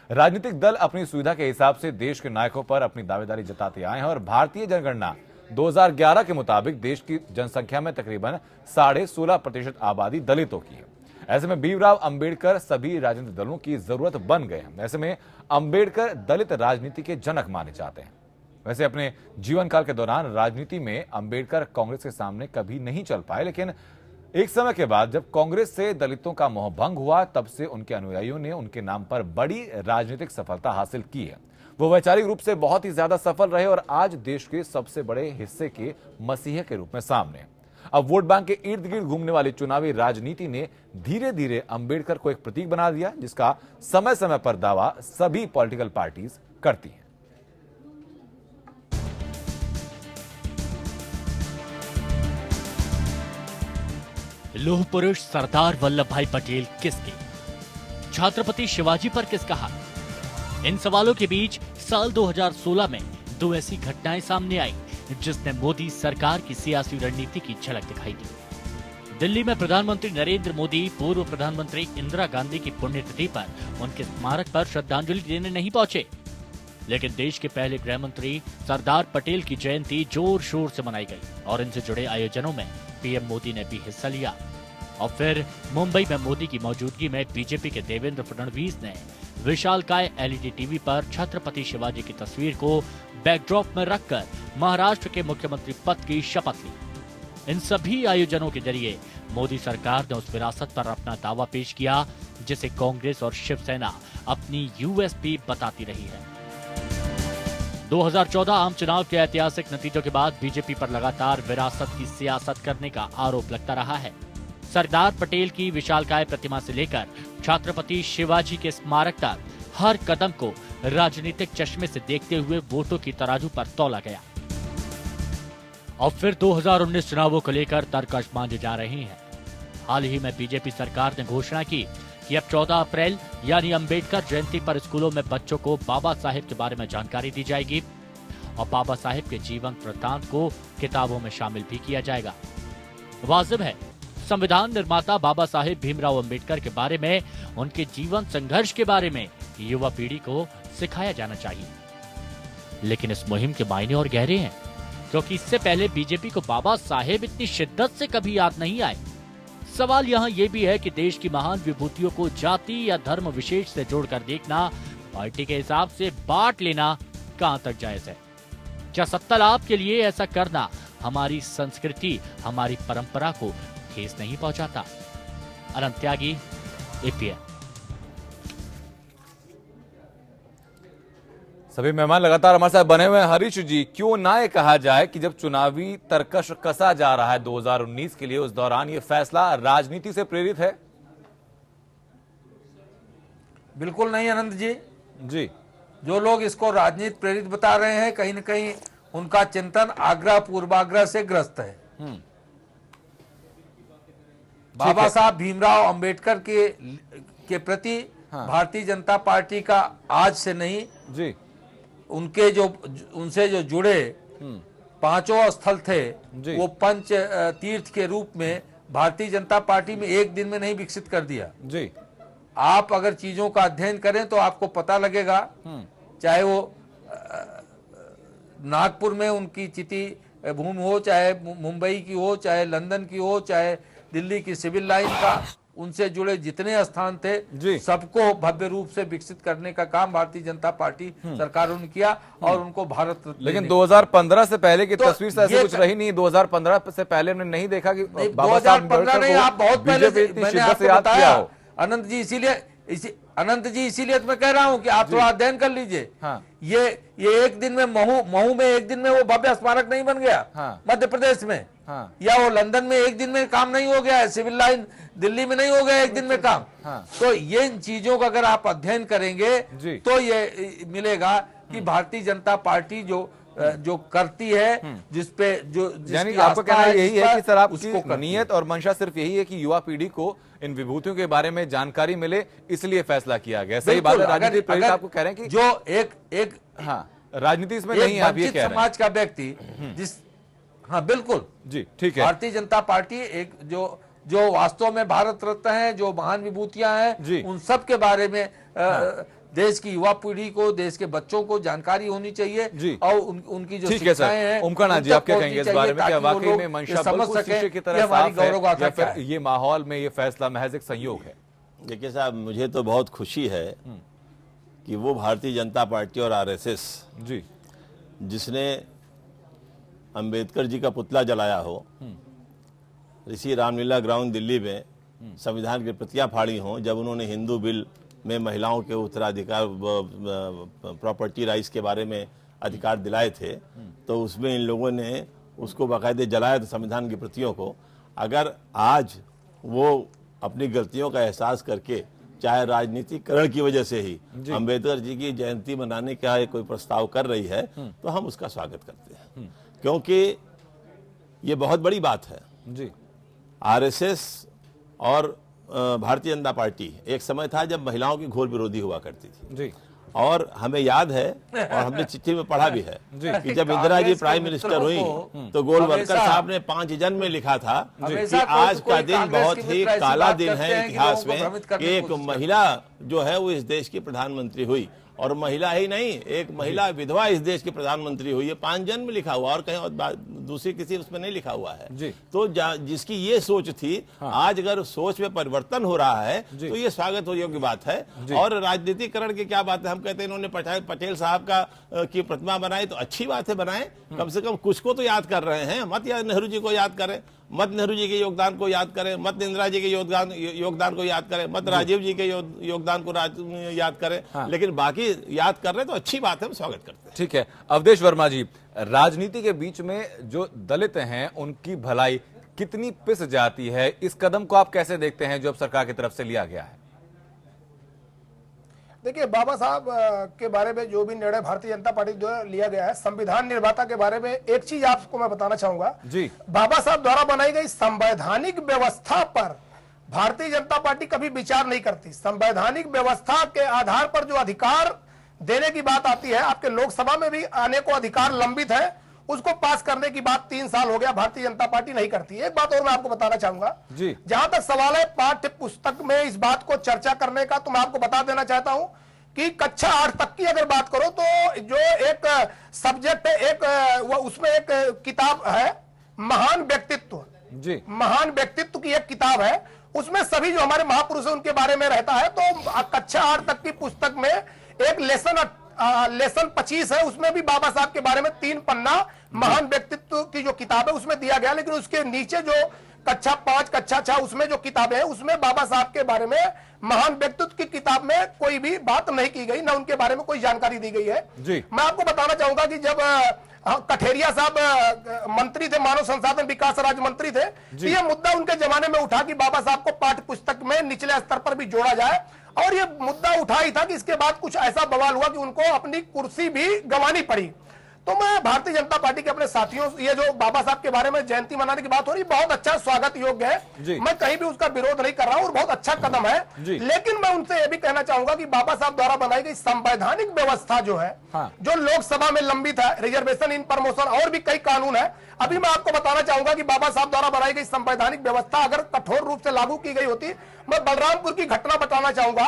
राजनीतिक दल अपनी सुविधा के हिसाब से देश के नायकों पर अपनी दावेदारी जताते आए हैं और भारतीय जनगणना 2011 के मुताबिक देश की जनसंख्या में तकरीबन 16.5% आबादी दलितों की है। ऐसे में भीमराव अंबेडकर सभी राजनीतिक दलों की जरूरत बन गए हैं। ऐसे में अंबेडकर दलित राजनीति के जनक माने जाते हैं। वैसे अपने जीवन काल के दौरान राजनीति में अंबेडकर कांग्रेस के सामने कभी नहीं चल पाए, लेकिन एक समय के बाद जब कांग्रेस से दलितों का मोह भंग हुआ तब से उनके अनुयायियों ने उनके नाम पर बड़ी राजनीतिक सफलता हासिल की है। वो वैचारिक रूप से बहुत ही ज्यादा सफल रहे और आज देश के सबसे बड़े हिस्से के मसीह के रूप में सामने। अब वोट बैंक के इर्द गिर्द घूमने वाली चुनावी राजनीति ने धीरे धीरे अंबेडकर को एक प्रतीक बना दिया, जिसका समय समय पर दावा सभी पॉलिटिकल पार्टीज करती हैं। लौह पुरुष सरदार वल्लभ भाई पटेल किसके, छत्रपति शिवाजी पर किसका हाथ? इन सवालों के बीच साल 2016 में 2 ऐसी घटनाएं सामने आई जिसने मोदी सरकार की सियासी रणनीति की झलक दिखाई दी। दिल्ली में प्रधानमंत्री नरेंद्र मोदी पूर्व प्रधानमंत्री इंदिरा गांधी की पुण्यतिथि पर उनके स्मारक पर श्रद्धांजलि देने नहीं पहुंचे, लेकिन देश के पहले गृह मंत्री सरदार पटेल की जयंती जोर शोर से मनाई गई और इनसे जुड़े आयोजनों में पीएम मोदी ने भी हिस्सा लिया। और फिर मुंबई में मोदी की मौजूदगी में बीजेपी के देवेंद्र फडणवीस ने विशालकाय एलईडी टीवी पर छत्रपति शिवाजी की तस्वीर को बैकड्रॉप में रखकर महाराष्ट्र के मुख्यमंत्री पद की शपथ ली। इन सभी आयोजनों के जरिए मोदी सरकार ने उस विरासत पर अपना दावा पेश किया जिसे कांग्रेस और शिवसेना अपनी यूएसपी बताती रही है। 2014 आम चुनाव के ऐतिहासिक नतीजों के बाद बीजेपी पर लगातार विरासत की सियासत करने का आरोप लगता रहा है। सरदार पटेल की विशालकाय प्रतिमा से लेकर छत्रपति शिवाजी के स्मारक तक हर कदम को राजनीतिक चश्मे से देखते हुए वोटों की तराजू पर तौला गया। और फिर 2019 चुनावों को लेकर तर्क मांजे जा रहे हैं। हाल ही में बीजेपी सरकार ने घोषणा की कि अब 14 अप्रैल यानी अंबेडकर जयंती पर स्कूलों में बच्चों को बाबा साहेब के बारे में जानकारी दी जाएगी और बाबा साहेब के जीवन वृत्तांत को किताबों में शामिल भी किया जाएगा। वाजिब है, संविधान निर्माता बाबा साहेब भीमराव अंबेडकर के बारे में, उनके जीवन संघर्ष के बारे में युवा पीढ़ी को सिखाया जाना चाहिए। लेकिन इस मुहिम के मायने और गहरे हैं, क्योंकि इससे पहले बीजेपी को बाबा साहेब इतनी शिद्दत से कभी याद नहीं आए। सवाल यहाँ ये भी है कि देश की महान विभूतियों को जाति या धर्म विशेष से जोड़कर देखना, पार्टी के हिसाब से बांट लेना कहां तक जायज है? क्या सत्ता लाभ के लिए ऐसा करना हमारी संस्कृति, हमारी परंपरा को ठेस नहीं पहुंचाता? अनंत त्यागी, एपीएन। सभी मेहमान लगातार हमारे साथ बने हुए हैं। हरीश जी, क्यों ना ये कहा जाए कि जब चुनावी तरकश कसा जा रहा है 2019 के लिए, उस दौरान ये फैसला राजनीति से प्रेरित है? बिल्कुल नहीं अनंत जी। जी, जो लोग इसको राजनीति प्रेरित बता रहे हैं, कहीं न कहीं उनका चिंतन आग्रह पूर्वाग्रह से ग्रस्त है। बाबा साहब भीमराव अंबेडकर के प्रति भारतीय जनता पार्टी का आज से नहीं जी, उनसे जो जुड़े पांचों स्थल थे, वो पंच तीर्थ के रूप में भारतीय जनता पार्टी में एक दिन में नहीं विकसित कर दिया जी। आप अगर चीजों का अध्ययन करें तो आपको पता लगेगा, चाहे वो नागपुर में उनकी चिति भूमि हो, चाहे मुंबई की हो, चाहे लंदन की हो, चाहे दिल्ली की सिविल लाइन का, उनसे जुड़े जितने स्थान थे सबको भव्य रूप से विकसित करने का काम भारतीय जनता पार्टी सरकारों ने किया और उनको भारत रत्न। लेकिन 2015 से पहले की तस्वीर से ऐसे कुछ रही नहीं। 2015 से पहले हमने नहीं देखा कि 2015 नहीं, आप बहुत पहले मैंने आपको बताया अनंत जी, इसीलिए तो मैं कह रहा हूं कि आप थोड़ा अध्ययन कर लीजिए। ये एक दिन में महू में एक दिन में वो भव्य स्मारक नहीं बन गया मध्य प्रदेश में, या वो लंदन में एक दिन में काम नहीं हो गया है, सिविल लाइन दिल्ली में नहीं हो गया एक दिन में काम। तो ये इन चीजों का अगर आप अध्ययन करेंगे तो ये मिलेगा कि भारतीय जनता पार्टी जो करती है, जिसपे जो यानी आपको कहना यही है कि सर आपकी नीयत और मंशा सिर्फ यही है कि युवा पीढ़ी को इन विभूतियों के बारे में जानकारी मिले, इसलिए फैसला किया गया। सही बात है, राजनीति प्रेरित आपको कह रहे हैं कि जो एक राजनीति इसमें नहीं है, आप ये कह रहे हैं। समाज का व्यक्ति जिस बिल्कुल जी, ठीक है। भारतीय जनता पार्टी एक जो वास्तव में भारत रत्न है, जो महान विभूतियां हैं, उन सब के बारे में देश की युवा पीढ़ी को, देश के बच्चों को जानकारी होनी चाहिए और उनकी जो शिक्षाएं हैं। ओमकाना जी, आप क्या कहेंगे इस बारे में? क्या वाकई में मंशा समझ सके की तरह साफ है या फिर ये माहौल में ये फैसला महज एक संयोग है? देखिए साहब, मुझे तो बहुत खुशी है कि वो भारतीय जनता पार्टी और आरएसएस जी, जिसने अंबेडकर जी का पुतला जलाया हो, ऋषि रामलीला ग्राउंड दिल्ली में संविधान की प्रतियां फाड़ी हों, जब उन्होंने हिंदू बिल में महिलाओं के उत्तराधिकार प्रॉपर्टी राइट्स के बारे में अधिकार दिलाए थे, तो उसमें इन लोगों ने उसको बाकायदे जलाया था संविधान की प्रतियों को। अगर आज वो अपनी गलतियों का एहसास करके, चाहे राजनीतिकरण की वजह से ही अंबेडकर जी की जयंती मनाने का कोई प्रस्ताव कर रही है, तो हम उसका स्वागत करते हैं, क्योंकि ये बहुत बड़ी बात है जी। आरएसएस और भारतीय जनता पार्टी एक समय था जब महिलाओं की घोर विरोधी हुआ करती थी जी। और हमें याद है और हमने चिट्ठी में पढ़ा भी है कि जब इंदिरा जी प्राइम मिनिस्टर हुई तो गोलवलकर साहब ने 5 जन में लिखा था कि आज का दिन बहुत ही काला दिन है इतिहास में कि एक महिला जो है वो इस देश की प्रधानमंत्री हुई, और महिला ही नहीं, एक महिला विधवा इस देश की प्रधानमंत्री हुई है। 5 जन में लिखा हुआ और कहीं और दूसरी किसी उसमें नहीं लिखा हुआ है जी। तो जिसकी ये सोच थी, आज अगर सोच में परिवर्तन हो रहा है तो ये स्वागत योग्य बात है। और राजनीतिकरण की क्या बात है, हम कहते हैं इन्होंने पटेल साहब का की प्रतिमा बनाई तो अच्छी बात है, बनाए, कम से कम कुछ को तो याद कर रहे हैं। मत नेहरू जी को याद करें, मत नेहरू जी के योगदान को याद करें, मत इंदिरा जी के योगदान को याद करें, मत राजीव जी के योगदान को याद करें, लेकिन बाकी याद कर रहे हैं तो अच्छी बात है, हम स्वागत करते हैं। ठीक है, अवधेश वर्मा जी, राजनीति के बीच में जो दलित हैं उनकी भलाई कितनी पिस जाती है, इस कदम को आप कैसे देखते हैं जो अब सरकार की तरफ से लिया गया है? देखिए, बाबा साहब के बारे में जो भी निर्णय भारतीय जनता पार्टी द्वारा लिया गया है, संविधान निर्माता के बारे में एक चीज आपको मैं बताना चाहूंगा जी। बाबा साहब द्वारा बनाई गई संवैधानिक व्यवस्था पर भारतीय जनता पार्टी कभी विचार नहीं करती। संवैधानिक व्यवस्था के आधार पर जो अधिकार देने की बात आती है, आपके लोकसभा में भी अनेकों अधिकार लंबित है, उसको पास करने की बात 3 साल हो गया भारतीय जनता पार्टी नहीं करती। एक बात और मैं आपको बताना चाहूंगा जी, जहां तक सवाल है पाठ्य पुस्तक में इस बात को चर्चा करने का, तो मैं आपको बता देना चाहता हूं कि कक्षा 8 तक की अगर बात करो तो जो एक सब्जेक्ट है, उसमें एक किताब है महान व्यक्तित्व जी, महान व्यक्तित्व की एक किताब है, उसमें सभी जो हमारे महापुरुष हैं उनके बारे में रहता है। तो कक्षा 8 तक की पुस्तक में एक लेसन 25 है, उसमें भी बाबा साहब के बारे में 3 पन्ना महान व्यक्तित्व की जो किताब है उसमें दिया गया। लेकिन उसके नीचे जो कक्षा 5 कक्षा 6 उसमें जो किताबें हैं उसमें बाबा साहब के बारे में महान व्यक्तित्व की किताब में कोई भी बात नहीं की गई, ना उनके बारे में कोई जानकारी दी गई है जी। मैं आपको बताना चाहूंगा कि जब कठेरिया साहब मंत्री थे, मानव संसाधन विकास राज्य मंत्री थे, तो ये मुद्दा उनके जमाने में उठा कि बाबा साहब को पाठ्य पुस्तक में निचले स्तर पर भी जोड़ा जाए, और ये मुद्दा उठा ही था कि इसके बाद कुछ ऐसा बवाल हुआ कि उनको अपनी कुर्सी भी गंवानी पड़ी। तो मैं भारतीय जनता पार्टी के अपने साथियों, ये जो बाबा साहब के बारे में जयंती मनाने की बात हो रही, बहुत अच्छा स्वागत योग्य है, मैं कहीं भी उसका विरोध नहीं कर रहा हूं और बहुत अच्छा कदम है। लेकिन मैं उनसे ये भी कहना चाहूंगा कि बाबा साहब द्वारा बनाई गई संवैधानिक व्यवस्था जो है, जो लोकसभा में लंबित है, रिजर्वेशन इन प्रमोशन और भी कई कानून है, अभी मैं आपको बताना चाहूंगा कि बाबा साहब द्वारा बनाई गई संवैधानिक व्यवस्था अगर कठोर रूप से लागू की गई होती, मैं बलरामपुर की घटना बताना चाहूंगा।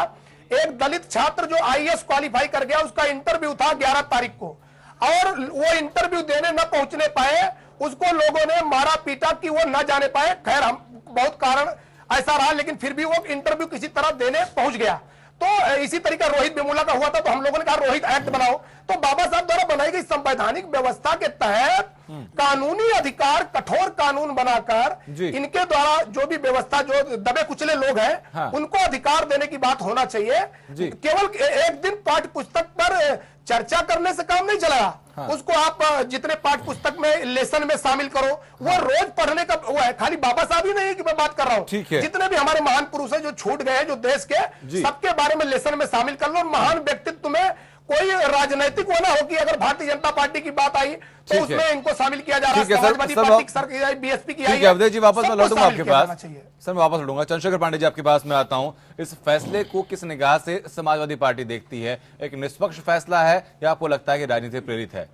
एक दलित छात्र जो IAS क्वालिफाई कर गया, उसका इंटरव्यू था 11 तारीख को, और वो इंटरव्यू देने न पहुंचने पाए, उसको लोगों ने मारा पीटा कि वो न जाने पाए। खैर, हम बहुत कारण ऐसा रहा, लेकिन फिर भी वो इंटरव्यू किसी तरह देने पहुंच गया। तो इसी तरीका रोहित वेमुला का हुआ था, तो हम लोगों ने कहा रोहित एक्ट बनाओ। तो बाबा साहब द्वारा बनाई गई संवैधानिक व्यवस्था के तहत कानूनी अधिकार, कठोर कानून बनाकर इनके द्वारा जो भी व्यवस्था, जो दबे कुचले लोग हैं उनको अधिकार देने की बात होना चाहिए। केवल एक दिन पाठ्य पुस्तक पर चर्चा करने से काम नहीं चलेगा, उसको आप जितने पाठ्य पुस्तक में लेसन में शामिल करो, वो रोज पढ़ने का वो है। खाली बाबा साहब ही नहीं है कि मैं बात कर रहा हूँ, जितने भी हमारे महान पुरुष हैं जो छूट गए हैं जो देश के, सबके बारे में लेसन में शामिल कर लो। महान व्यक्तित्व में कोई राजनीतिक वो ना हो कि अगर भारतीय जनता पार्टी की बात आई तो उसमें इनको शामिल किया जा रहा है, समाजवादी पार्टी, BSP की आई। अवधेश जी, वापस मैं लौटूंगा आपके पास, सर मैं वापस लौटूंगा। चंद्रशेखर पांडे जी, आपके पास में आता हूं। इस फैसले को किस निगाह से समाजवादी पार्टी देखती है? एक निष्पक्ष फैसला है या आपको लगता है कि राजनीति प्रेरित है?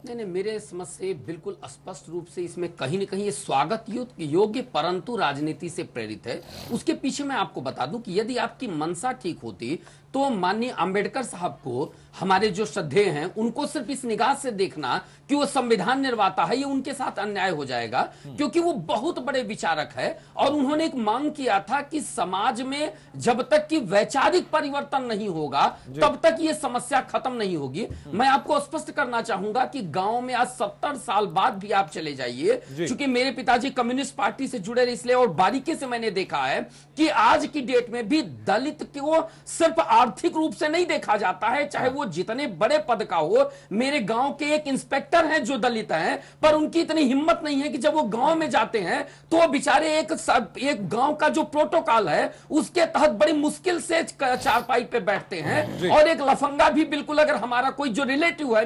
नहीं, मेरे समझ से बिल्कुल स्पष्ट रूप से इसमें कहीं न कहीं ये स्वागत योग्य परंतु राजनीति से प्रेरित है। उसके पीछे मैं आपको बता दूं कि यदि आपकी मंशा ठीक होती तो माननीय अंबेडकर साहब को, हमारे जो श्रद्धेय हैं, उनको सिर्फ इस निगाह से देखना कि वो संविधान निर्माता है, ये उनके साथ अन्याय हो जाएगा, क्योंकि वो बहुत बड़े विचारक है और उन्होंने एक मांग किया था कि समाज में जब तक कि वैचारिक परिवर्तन नहीं होगा तब तक ये समस्या खत्म नहीं होगी। मैं आपको स्पष्ट करना चाहूंगा कि गांव में आज 70 साल बाद भी आप चले जाइए, क्योंकि मेरे पिताजी कम्युनिस्ट पार्टी से जुड़े रहे, इसलिए और बारीकी से मैंने देखा है कि आज की डेट में भी दलित को सिर्फ आर्थिक रूप से नहीं देखा जाता है, चाहे वो जितने बड़े पद का हो। मेरे गांव के एक इंस्पेक्टर हैं जो दलित हैं, पर उनकी इतनी हिम्मत नहीं है कि जब वो गांव में जाते हैं तो वो बेचारे एक गांव का जो प्रोटोकॉल है उसके तहत बड़ी मुश्किल से चारपाई पे बैठते हैं। और एक लफंगा भी बिल्कुल, अगर हमारा कोई जो रिलेटिव है,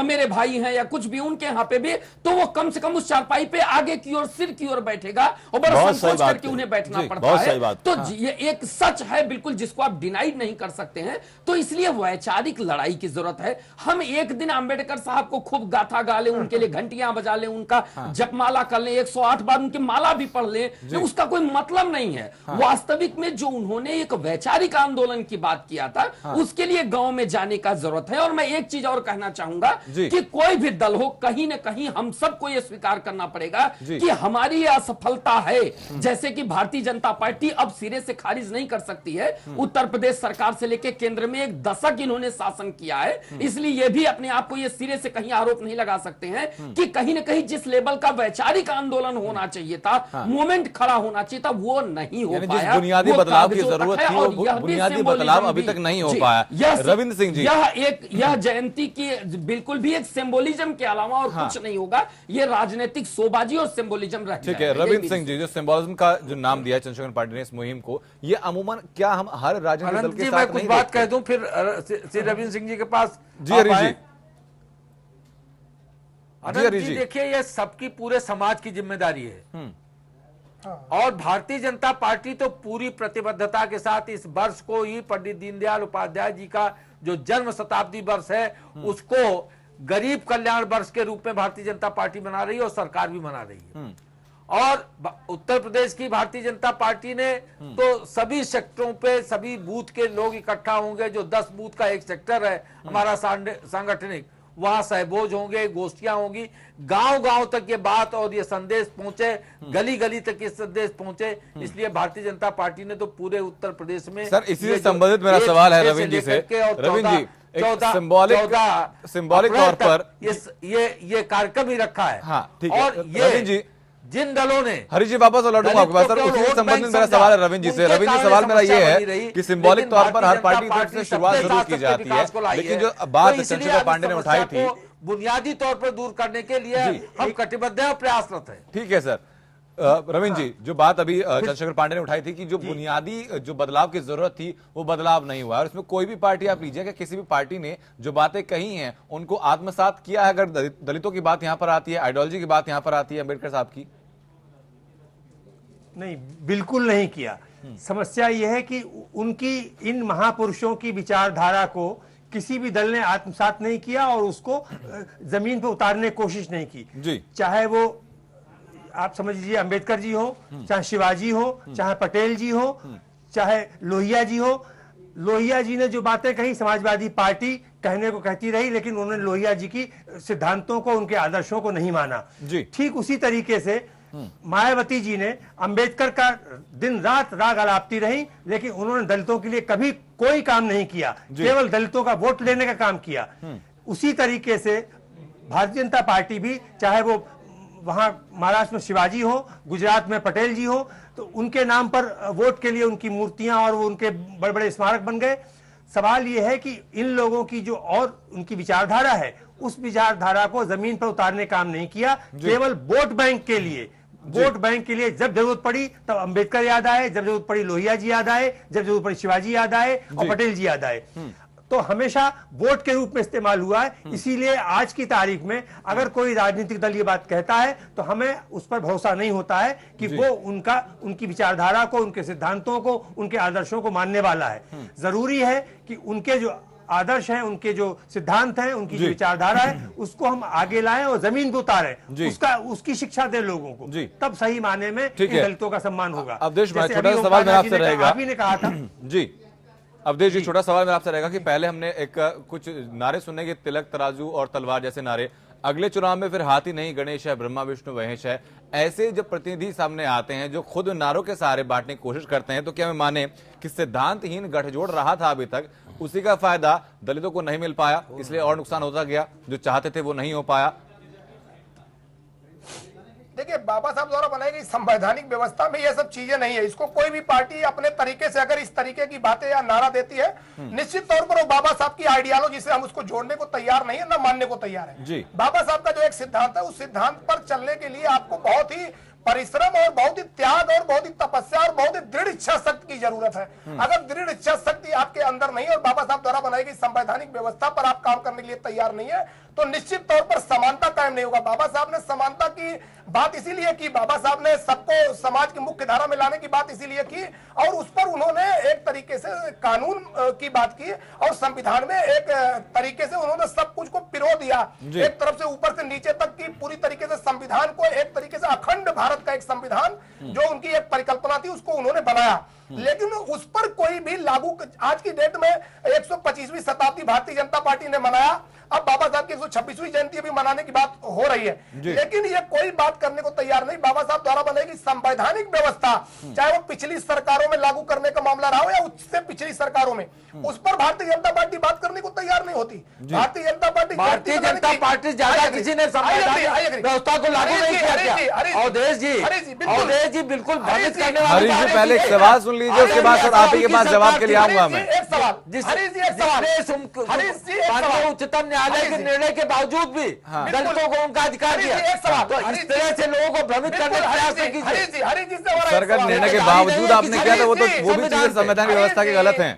मेरे भाई हैं या कुछ भी, उनके यहाँ पे भी, तो वो कम से कम उस चारपाई पे आगे की ओर, सिर की ओर बैठेगा और बड़ा संकोच करके उन्हें बैठना पड़ता है। तो ये एक सच है बिल्कुल, जिसको आप डिनाई नहीं कर सकते हैं, तो इसलिए वैचारिक लड़ाई की जरूरत है। हम एक दिन अंबेडकर साहब को खूब गाथा गा ले, उनके लिए घंटियां बजा ले, उनका जपमाला कर ले, 108 बार उनकी माला भी पढ़ ले, तो उसका कोई मतलब नहीं है। वास्तविक में जो उन्होंने एक वैचारिक आंदोलन की बात किया था, उसके लिए गांव में जाने का जरूरत है। और मैं एक चीज और कहना चाहूंगा कि कोई भी दल हो, कहीं ना कहीं हम सबको यह स्वीकार करना पड़ेगा कि हमारी यह असफलता है। जैसे कि भारतीय जनता पार्टी अब सिरे से खारिज नहीं कर सकती है। उत्तर प्रदेश सरकार से लेकर केंद्र में 1 दशक इन्होंने शासन किया है, इसलिए यह भी अपने आप को यह सिरे से कहीं आरोप नहीं लगा सकते हैं कि कहीं ना कहीं जिस लेवल का वैचारिक आंदोलन होना चाहिए था, मूवमेंट खड़ा होना चाहिए था, वो नहीं हो पाया। बुनियादी बदलाव की जरूरत थी, वो बुनियादी बदलाव अभी तक नहीं हो पाया। रविंद्र सिंह जी, यह जयंती की बिल्कुल भी एक सिंबोलिज्म के अलावा और कुछ नहीं होगा। ये राजनीतिक शोबाजी और सिंबोलिज्म रह ठीक है। रविंद्र सिंह जी, जो सिंबोलिज्म का जो नाम दिया है चंद्रशेखर पार्टी ने इस मुहिम को, ये अमूमन क्या हम हर राजनीतिक दल के साथ मैं कुछ बात कह दूं फिर रविंद्र सिंह जी के पास जी। हरी जी, अनंत जी देखिए, ये सबकी पूरे समाज की जिम्मेदारी है और भारतीय जनता पार्टी तो पूरी प्रतिबद्धता के साथ इस वर्ष को ही पंडित दीनदयाल उपाध्याय जी का जो जन्म शताब्दी वर्ष है उसको गरीब कल्याण वर्ष के रूप में भारतीय जनता पार्टी मना रही है और सरकार भी मना रही है। और उत्तर प्रदेश की भारतीय जनता पार्टी ने तो सभी सेक्टरों पे सभी बूथ के लोग इकट्ठा होंगे। जो 10 बूथ का एक सेक्टर है हमारा सांगठनिक, वहां सहभोज होंगे, गोष्ठियां होंगी, गांव-गांव तक ये बात और ये संदेश पहुंचे, गली-गली तक ये संदेश पहुंचे। इसलिए भारतीय जनता पार्टी ने तो पूरे उत्तर प्रदेश में सर, इसी से संबंधित मेरा सवाल है रविंद्र जी से। रविंद्र जी, एक सिंबॉलिक तौर पर ये कार्यक्रम ही रखा है। हाँ, ठीक है। और रविंद्र जी, जिन दलों ने हरी जी वापस लौटूंगा आपके पास सर, उसी से संबंधित मेरा सवाल है रविंद्र जी से। रविंद्र जी, सवाल मेरा ये है कि सिंबॉलिक तौर पर हर पार्टी की तरफ से शुरुआत जरूर की जाती है, लेकिन जो बात चंद्रशेखर पांडे ने उठाई थी, बुनियादी तौर पर दूर करने के लिए हम कटिबद्ध हैं और प्रयासरत हैं। ठीक है सर। रविंद्र जी, जो बात अभी चंद्रशेखर पांडे ने उठाई थी कि जो बुनियादी जो बदलाव की जरूरत थी वो बदलाव नहीं हुआ, और इसमें कोई भी पार्टी आप लीजिए कि किसी भी पार्टी ने जो बातें कही हैं उनको आत्मसात किया है। अगर दलितों की बात यहां पर आती है, आइडियोलॉजी की बात यहां पर आती है, अम्बेडकर साहब की, नहीं, बिल्कुल नहीं किया। समस्या यह है कि उनकी इन महापुरुषों की विचारधारा को किसी भी दल ने आत्मसात नहीं किया और उसको जमीन पर उतारने की कोशिश नहीं की जी। चाहे वो आप समझ लीजिए अम्बेडकर जी हो, चाहे शिवाजी हो, चाहे पटेल जी हो, चाहे लोहिया जी हो। लोहिया जी ने जो बातें कही समाजवादी पार्टी कहने को कहती रही, लेकिन उन्होंने लोहिया जी की सिद्धांतों को, उनके आदर्शों को नहीं माना। ठीक उसी तरीके से मायावती जी ने अंबेडकर का दिन रात राग अलापती रही, लेकिन उन्होंने दलितों के लिए कभी कोई काम नहीं किया, केवल दलितों का वोट लेने का काम किया। उसी तरीके से भारतीय जनता पार्टी भी, चाहे वो वहां महाराष्ट्र में शिवाजी हो, गुजरात में पटेल जी हो, तो उनके नाम पर वोट के लिए उनकी मूर्तियां और वो उनके बड़े बड़े स्मारक बन गए। सवाल यह है कि इन लोगों की जो और उनकी विचारधारा है, उस विचारधारा को जमीन पर उतारने काम नहीं किया, केवल वोट बैंक के लिए। वोट बैंक के लिए जब जरूरत पड़ी तब अंबेडकर याद आए, जब जरूरत पड़ी लोहिया जी याद आए, जब जरूरत पड़ी शिवाजी याद आए और पटेल जी याद आए। तो हमेशा वोट के रूप में इस्तेमाल हुआ है। इसीलिए आज की तारीख में अगर कोई राजनीतिक दल ये बात कहता है तो हमें उस पर भरोसा नहीं होता है कि वो उनकी विचारधारा को, उनके सिद्धांतों को, उनके आदर्शों को मानने वाला है। जरूरी है कि उनके जो आदर्श हैं, उनके जो सिद्धांत हैं, उनकी जो विचारधारा है, उसको हम आगे लाएं और जमीन पर उतारें, उसकी शिक्षा दें लोगों को, तब सही माने में दलितों का सम्मान होगा। अवधेश भाई, छोटा सा सवाल मेरा आपसे रहेगा। आप ही ने कहा था जी अवधेश जी, छोटा सवाल मेरा आपसे रहेगा कि पहले हमने एक कुछ नारे सुने कि तिलक, तराजू और तलवार जैसे नारे, अगले चुनाव में फिर हाथी नहीं गणेश है, ब्रह्मा विष्णु महेश है, ऐसे जब प्रतिनिधि सामने आते हैं जो खुद नारों के सहारे बांटने की कोशिश करते हैं, तो क्या हमें माने कि सिद्धांतहीन गठजोड़ रहा था अभी तक, उसी का फायदा दलितों को नहीं मिल पाया, इसलिए और नुकसान होता गया, जो चाहते थे वो नहीं हो पाया? देखिए, बाबा साहब द्वारा बनाई गई संवैधानिक व्यवस्था में ये सब चीजें नहीं है। इसको कोई भी पार्टी अपने तरीके से अगर इस तरीके की बातें या नारा देती है, निश्चित तौर पर वो बाबा साहब की आइडियोलॉजी से हम उसको जोड़ने को तैयार नहीं है, ना मानने को तैयार है। बाबा साहब का जो एक सिद्धांत है, उस सिद्धांत पर चलने के लिए आपको बहुत ही परिश्रम और बहुत ही त्याग और बहुत ही तपस्या और बहुत ही दृढ़ इच्छा शक्ति की जरूरत है। अगर दृढ़ इच्छा शक्ति आपके अंदर नहीं और बाबा साहब द्वारा बनाई गई संवैधानिक व्यवस्था पर आप काम करने के लिए तैयार नहीं है तो निश्चित तौर पर समानता कायम नहीं होगा। बाबा साहब ने समानता की बात इसीलिए की, बाबा साहब ने सबको समाज की मुख्य धारा में लाने की बात इसीलिए की और उस पर उन्होंने एक तरीके से कानून की बात की और संविधान में एक तरीके से उन्होंने सब कुछ को पिरो दिया, एक तरफ से ऊपर से नीचे तक की पूरी तरीके से संविधान को एक तरीके से अखंड भारत का एक संविधान जो उनकी एक परिकल्पना थी उसको उन्होंने बनाया। लेकिन उस पर कोई भी लागू, आज की डेट में 125वीं शताब्दी भारतीय जनता पार्टी ने मनाया, अब बाबा साहब की 126वीं जयंती भी मनाने की बात हो रही है, लेकिन ये कोई बात करने को तैयार नहीं। बाबा साहब द्वारा बनेगी संवैधानिक व्यवस्था, चाहे वो पिछली सरकारों में लागू करने का मामला रहा हो या उससे पिछली सरकारों में, उस पर भारतीय जनता पार्टी बात करने को तैयार नहीं होती। भारतीय जनता पार्टी ज्यादा किसी ने संवैधानिक व्यवस्था को लागू नहीं किया। अवधेश जी बिल्कुल भ्रमित करने वाले। हरीश जी पहले एक सवाल सुन लीजिए, उसके बाद सर आप ही के पास जवाब के लिए आऊंगा मैं। एक सवाल, उच्चतम न्यायालय के निर्णय के बावजूद भी दलितों को उनका अधिकार दिया, तो इस तरह से लोगों को भ्रमित करने का प्रयास नहीं कीजिए। सरकार निर्णय के बावजूद आपने किया था, वो तो वो भी चीजें संवैधानिक व्यवस्था की गलत है।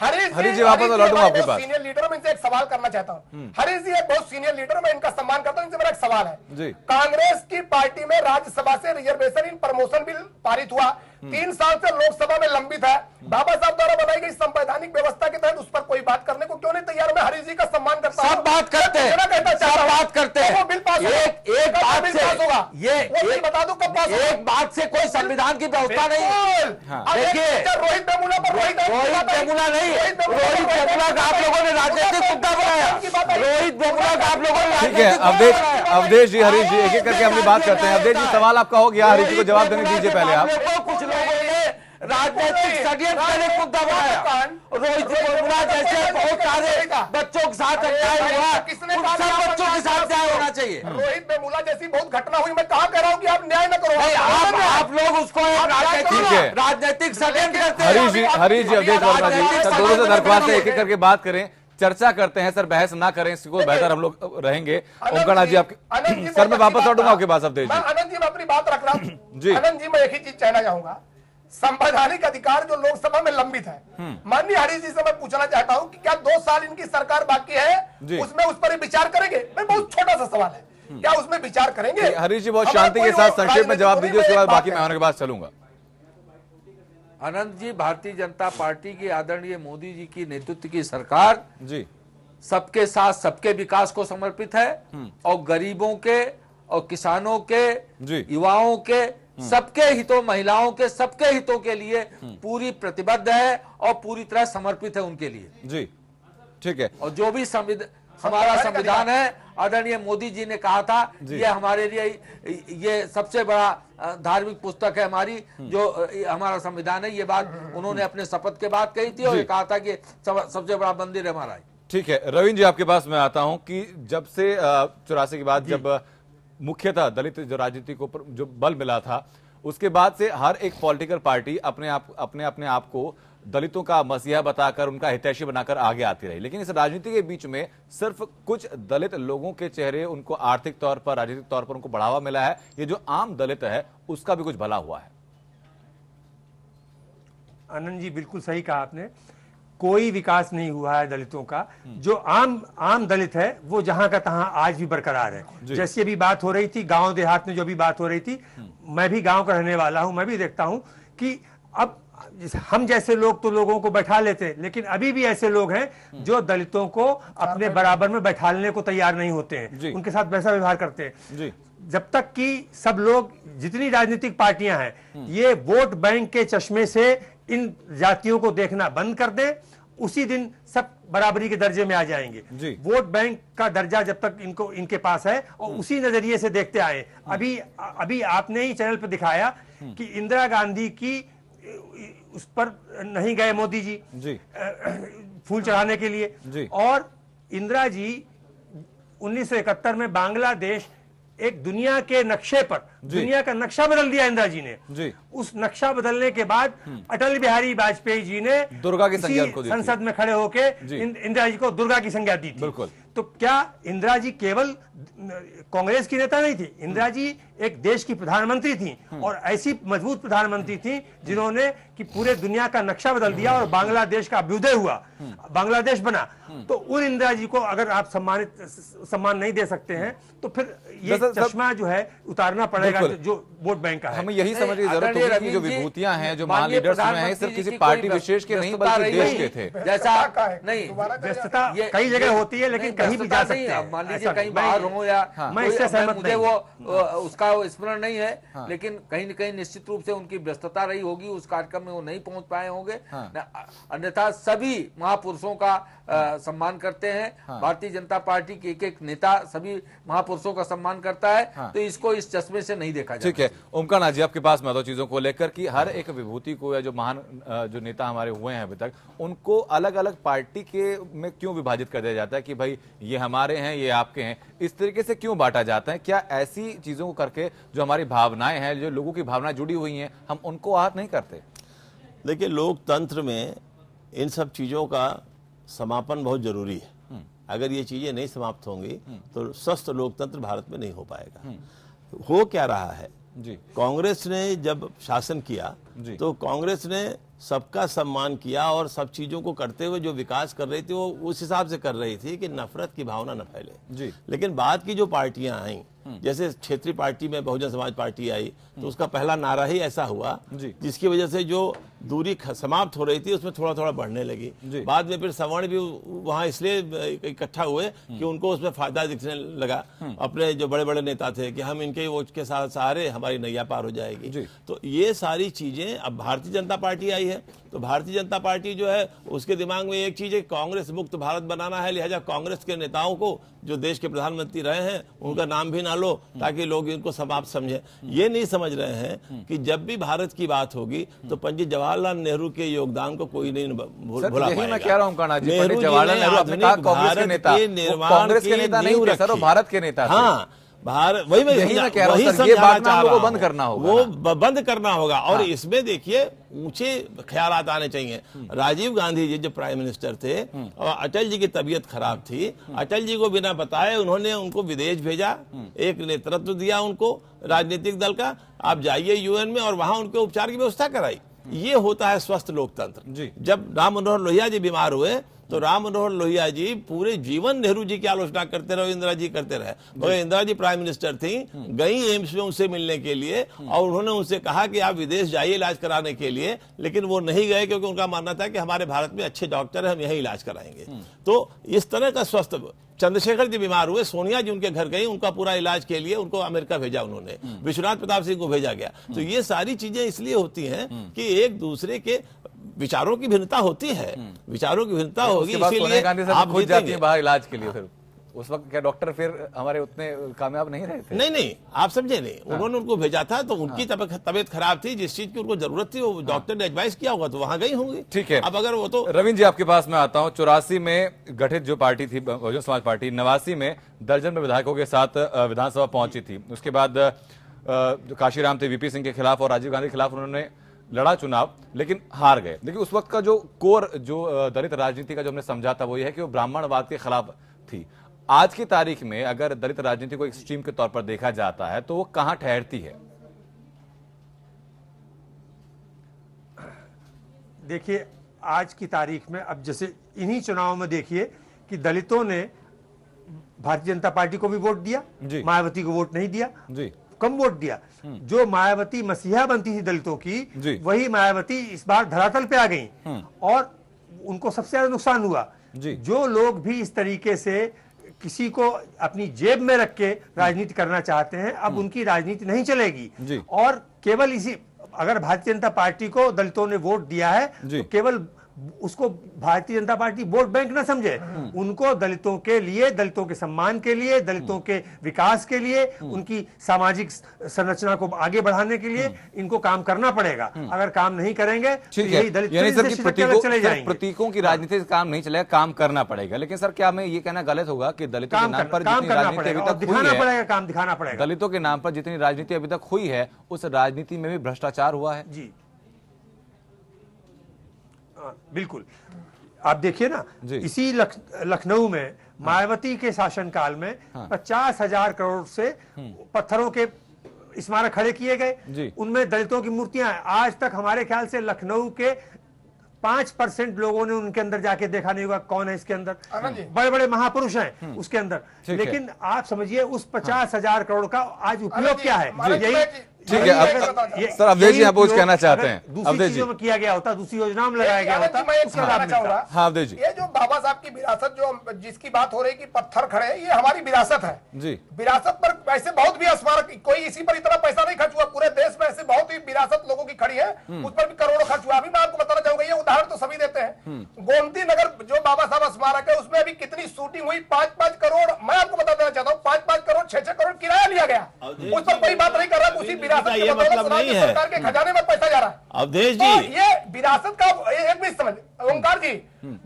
हरीश जी वापस लौटूंगा आपके पास। सीनियर लीडर, मैं इनसे एक सवाल करना चाहता हूँ। हरीश जी एक बहुत सीनियर लीडर, मैं इनका सम्मान करता हूँ, इनसे मेरा एक सवाल है। कांग्रेस की पार्टी में राज्यसभा से रिजर्वेशन इन प्रमोशन बिल पारित हुआ, 3 साल से लोकसभा में लंबित है। बाबा साहब द्वारा बनाई गई संवैधानिक व्यवस्था के तहत उस पर कोई बात करने को क्यों नहीं तैयार? मैं हरीश जी का सम्मान करता हूं। सब बात करते हैं, सब बात करते हैं। वो बिल पास एक बात से होगा, ये बता दो कब पास होगा। एक बात से कोई संविधान की व्यवस्था नहीं। देखिए रोहित वेमुला पर रोहित वेमुला नहीं, रोहित वेमुला का आप लोगों ने राजनीतिक मुद्दा बनाया। रोहित वेमुला का आप लोगों ने ठीक है, अवधेश जी, हरीश जी, एक एक करके हम बात करते हैं। अवधेश जी सवाल आपका हो गया, हरीश जी को जवाब देने दीजिए पहले आप। कुछ लोगों ने राजनीतिक षड्यंत्र का एक मुद्दा बनाया। रोहित वेमुला जैसे बहुत सारे बच्चों के साथ अन्याय हुआ, उन सब बच्चों के साथ न्याय होना चाहिए। रोहित वेमुला जैसी बहुत घटना हुई, मैं कहाँ कह रहा हूँ कि आप न्याय न करो। आप लोग उसको राजनीतिक षड्यंत्र करते हैं। हरीश जी, अवधेश वर्मा जी, सर दोनों से दरख्वास्त है एक एक करके बात करें, चर्चा करते हैं सर, बहस ना करें, इसको बेहतर हम लोग रहेंगे। ओंकार जी आपके सर मैं वापस लौटूंगा आपके पास। अवधेश जी, आनंद जी मैं अपनी बात रख रहा हूँ जी। आनंद जी मैं एक ही चीज कहना चाहूंगा, संवैधानिक अधिकार जो लोकसभा में लंबित है, माननीय हरीश जी से मैं पूछना चाहता हूं कि क्या 2 साल इनकी सरकार बाकी है, उसमें उस पर विचार करेंगे? मैं बहुत छोटा सा सवाल है, क्या उसमें विचार करेंगे? हरीश जी बहुत शांति के साथ संक्षेप में जवाब दीजिए, उसके बाद बाकी मैं होने के बाद चलूंगा। आनंद जी, भारतीय जनता पार्टी की आदरणीय मोदी जी की नेतृत्व की सरकार जी सबके साथ सबके विकास को समर्पित है और गरीबों के और किसानों के, युवाओं के, सबके हितों, महिलाओं के सबके हितों के लिए पूरी प्रतिबद्ध है और पूरी तरह समर्पित है उनके लिए जी। ठीक है, और जो भी हमारा संविधान है, आदरणीय मोदी जी ने कहा था ये हमारे लिए ये सबसे बड़ा धार्मिक पुस्तक है हमारी, जो हमारा संविधान है। ये बात उन्होंने अपने शपथ के बाद कही थी और ये कहा था कि सबसे बड़ा मंदिर है हमारा। ठीक है, रविंद्र जी आपके पास मैं आता हूं कि जब से 84 के बाद जब मुख्यतः दलित जो राजनीति को जो बल मिला था, उसके बाद से हर एक पॉलिटिकल पार्टी अपने आप को दलितों का मसीहा बताकर, उनका हितैषी बनाकर आगे आती रही। लेकिन इस राजनीति के बीच में सिर्फ कुछ दलित लोगों के चेहरे, उनको आर्थिक तौर पर, राजनीतिक तौर पर उनको बढ़ावा मिला है। ये जो आम दलित है उसका भी कुछ भला हुआ है। आनंद जी बिल्कुल सही कहा आपने, कोई विकास नहीं हुआ है दलितों का। जो आम दलित है वो जहां का तहां आज भी बरकरार है। जैसी अभी बात हो रही थी गांव देहात में, जो भी बात हो रही थी, मैं भी गांव का रहने वाला हूं, मैं भी देखता हूं कि अब हम जैसे लोग तो लोगों को बैठा लेते, लेकिन अभी भी ऐसे लोग हैं जो दलितों को अपने बराबर में बैठाने को तैयार नहीं होते हैं, उनके साथ वैसा व्यवहार करते हैं। जब तक कि सब लोग, जितनी राजनीतिक पार्टियां हैं, ये वोट बैंक के चश्मे से इन जातियों को देखना बंद कर दें, उसी दिन सब बराबरी के दर्जे में आ जाएंगे। वोट बैंक का दर्जा जब तक इनके पास है और उसी नजरिए से देखते आए। अभी आपने ही चैनल पर दिखाया कि इंदिरा गांधी की उस पर नहीं गए मोदी जी फूल चढ़ाने के लिए, और इंदिरा जी 1971 में बांग्लादेश एक दुनिया के नक्शे पर, दुनिया का नक्शा बदल दिया इंदिरा जी ने। उस नक्शा बदलने के बाद अटल बिहारी वाजपेयी जी ने दुर्गा की संज्ञा को दी, संसद में खड़े होकर इंदिरा जी को दुर्गा की संज्ञा दी थी। तो क्या इंदिरा जी केवल कांग्रेस की नेता नहीं थी? इंदिरा जी एक देश की प्रधानमंत्री थी और ऐसी मजबूत प्रधानमंत्री थी जिन्होंने कि पूरे दुनिया का नक्शा बदल दिया और बांग्लादेश का अभ्युदय हुआ, बांग्लादेश बना। तो उन इंदिरा जी को अगर आप सम्मान नहीं दे सकते हैं तो फिर ये चश्मा जो है उतारना पड़ेगा जो वोट बैंक का है। हमें यही समझने की जरूरत होगी कि जो विभूतियां हैं, जो महान लीडर्स में हैं, सिर्फ किसी पार्टी विशेष के नहीं बल्कि देश के थे। जैसा नहीं, व्यस्तता कई जगह होती है लेकिन कहीं भी जा सकते हैं। मान लीजिए कहीं बाहर हो या मैं इससे सहमत मुझे वो उसका स्मरण नहीं है, लेकिन कहीं न कहीं निश्चित रूप से उनकी व्यस्तता रही होगी, उस कार्यक्रम में वो नहीं पहुंच पाए होंगे। अन्यथा सभी महापुरुषों का सम्मान करते हैं। भारतीय जनता पार्टी के एक एक नेता सभी महापुरुषों का सम्मान करता है, तो इसको इस चश्मे से नहीं देखा जाता। ठीक है, ओमकार नाथ जी, आपके पास मैं दो चीजों को लेकर कि हर एक विभूति को या जो महान जो नेता हमारे हुए हैं अभी तक, उनको अलग अलग पार्टी के में क्यों विभाजित कर दिया जाता है कि भाई ये हमारे हैं, ये आपके हैं, इस तरीके से क्यों बांटा जाता है? क्या ऐसी चीजों को करके जो हमारी भावनाएं हैं, जो लोगों की भावनाएं जुड़ी हुई हैं, हम उनको आहत नहीं करते? देखिए, लोकतंत्र में इन सब चीज़ों का समापन बहुत जरूरी है। अगर ये चीज़ें नहीं समाप्त होंगी तो स्वस्थ लोकतंत्र भारत में नहीं हो पाएगा। हो क्या रहा है जी, कांग्रेस ने जब शासन किया तो कांग्रेस ने सबका सम्मान किया और सब चीजों को करते हुए जो विकास कर रही थी वो उस हिसाब से कर रही थी कि नफरत की भावना न फैले जी। लेकिन बाद की जो पार्टियां आई, जैसे क्षेत्रीय पार्टी में बहुजन समाज पार्टी आई, तो उसका पहला नारा ही ऐसा हुआ जिसकी वजह से जो दूरी समाप्त हो रही थी उसमें थोड़ा थोड़ा बढ़ने लगी। बाद में फिर सवर्ण भी वहां इसलिए इकट्ठा हुए कि उनको उसमें फायदा दिखने लगा। अपने जो बड़े बड़े नेता थे कि हम इनके वोट के साथ सहारे हमारी नैया पार हो जाएगी। तो ये सारी चीजें, अब भारतीय जनता पार्टी आई है तो भारतीय जनता पार्टी जो है उसके दिमाग में एक चीज है, कांग्रेस मुक्त भारत बनाना है, लिहाजा कांग्रेस के नेताओं को जो देश के प्रधानमंत्री रहे हैं उनका नाम भी ना लो ताकि लोग इनको समाप्त समझे। ये नहीं समझ रहे हैं कि जब भी भारत की बात होगी तो पंडित जवाहरलाल नेहरू के योगदान को कोई नहीं भुला पाएगा। मैं कह रहा हूं पंडित जवाहरलाल नेहरू अपने कांग्रेस के नेता नहीं थे सर, भारत के नेता थे। हाँ, भारत वही मैं कह रहा हूं, ये बात को बंद करना होगा, वो बंद करना होगा। और इसमें देखिए ऊंचे ख्यालात आने चाहिए। राजीव गांधी जी जो प्राइम मिनिस्टर थे और अटल जी की तबीयत खराब थी, अटल जी को बिना बताए उन्होंने उनको विदेश भेजा, एक नेतृत्व दिया उनको राजनीतिक दल का, आप जाइए यूएन में और वहां उनके उपचार की व्यवस्था कराई। ये होता है स्वस्थ लोकतंत्र। जब राम मनोहर लोहिया जी बीमार हुए तो राम मनोहर लोहिया जी पूरे जीवन नेहरू जी की आलोचना करते रहे, इंदिरा जी करते रहे, मगर इंदिरा जी प्राइम मिनिस्टर थी, गई एम्स में उनसे मिलने के लिए और उन्होंने उनसे कहा कि आप विदेश जाइए इलाज कराने के लिए, लेकिन वो नहीं गए क्योंकि उनका मानना था कि हमारे भारत में अच्छे डॉक्टर हैं, हम यहीं इलाज कराएंगे। तो इस तरह का स्वस्थ चंद्रशेखर जी बीमार हुए, सोनिया जी उनके घर गई, उनका पूरा इलाज के लिए उनको अमेरिका भेजा उन्होंने, विश्वनाथ प्रताप सिंह को भेजा गया। तो ये सारी चीजें इसलिए होती हैं कि एक दूसरे के विचारों की भिन्नता होती है, विचारों की भिन्नता होगी, इसीलिए आप खुद जाती हैं बाहर इलाज के लिए। फिर उस वक्त क्या डॉक्टर फिर हमारे उतने कामयाब नहीं रहे थे? नहीं, आप समझे नहीं, उन्होंने उनको भेजा था तो उनकी तबीयत खराब थी, जिस चीज की उनको जरूरत थी वो डॉक्टर ने एडवाइस किया होगा तो वहां गई होंगी। ठीक है, अब अगर वो तो रविंद्र जी आपके पास मैं आता हूं। 84 में गठित जो पार्टी थी बहुजन समाज पार्टी, 89 में दर्जन में विधायकों के साथ विधानसभा पहुंची थी। उसके बाद जो काशीराम थे वीपी सिंह के खिलाफ और राजीव गांधी के खिलाफ उन्होंने लड़ा चुनाव, लेकिन हार गए। लेकिन उस वक्त का जो कोर जो दलित राजनीति का जो हमने समझा था वो ये है कि वो ब्राह्मणवाद के खिलाफ थी। आज की तारीख में अगर दलित राजनीति को एक स्ट्रीम के तौर पर देखा जाता है तो वो कहां ठहरती है? देखिए, आज की तारीख में अब जैसे इन्हीं चुनावों में देखिए कि दलितों ने भारतीय जनता पार्टी को भी वोट दिया, मायावती को वोट नहीं दिया जी, कम वोट दिया। जो मायावती मसीहा बनती थी दलितों की, वही मायावती इस बार धरातल पे आ गई और उनको सबसे ज्यादा नुकसान हुआ। जो लोग भी इस तरीके से किसी को अपनी जेब में रख के राजनीति करना चाहते हैं, अब उनकी राजनीति नहीं चलेगी। और केवल इसी, अगर भारतीय जनता पार्टी को दलितों ने वोट दिया है तो केवल उसको Bharatiya Janata party vote bank ना समझे, उनको दलितों के लिए, दलितों के सम्मान के लिए, दलितों के विकास के लिए, उनकी सामाजिक संरचना को आगे बढ़ाने के लिए इनको काम करना पड़ेगा। अगर काम नहीं करेंगे तो यही दलित चले जाएंगे। प्रतीकों की राजनीति से काम नहीं चलेगा, काम करना पड़ेगा। लेकिन सर, क्या मैं ये कहना गलत होगा कि दलितों के नाम पर जितनी राजनीति अभी तक दिखाना पड़ेगा, काम दिखाना पड़ेगा। दलितों के नाम पर जितनी राजनीति अभी तक हुई है उस राजनीति में भी भ्रष्टाचार हुआ है? जी बिल्कुल। आप देखिए ना, इसी लखनऊ में मायावती के शासनकाल में 50,000 करोड़ से पत्थरों के स्मारक खड़े किए गए, उनमें दलितों की मूर्तियां। आज तक हमारे ख्याल से लखनऊ के 5% लोगों ने उनके अंदर जाके देखा नहीं होगा कौन है इसके अंदर। बड़े बड़े महापुरुष हैं उसके अंदर, लेकिन आप समझिए उस 50,000 करोड़ का आज उपयोग क्या है? यही ठीक है। सर अवधेश जी आप कुछ कहना चाहते हैं? अवधेश जी में किया गया होता, दूसरी योजना में लगाया गया होता, उसका लाभ मिलता। हाँ अवधेश जी, ये जो बाबा साहब की विरासत जो जिसकी बात हो रही कि पत्थर खड़े, ये हमारी विरासत है जी। विरासत पर ऐसे बहुत भी स्मारक, कोई इसी पर इतना पैसा नहीं खर्च हुआ, पूरे देश में ऐसे बहुत ही विरासत लोगों की खड़ी है, उस पर भी करोड़ों खर्च हुआ। अभी मैं आपको बताना चाहूंगा, ये उदाहरण तो सभी देते हैं, गोमती नगर जो बाबा साहब स्मारक है उसमें अभी कितनी शूटिंग हुई, 5-5 करोड़। मैं आपको बता देना चाहता हूँ 5-5 करोड़ 6-6 करोड़ किराया लिया गया, उस पर कोई बात नहीं कर रहा। उसी विरासत के बदौलत नहीं है, सरकार के खजाने में पैसा जा रहा है। अवधेश जी, तो ये विरासत का एक भी समझ, ओंकार जी,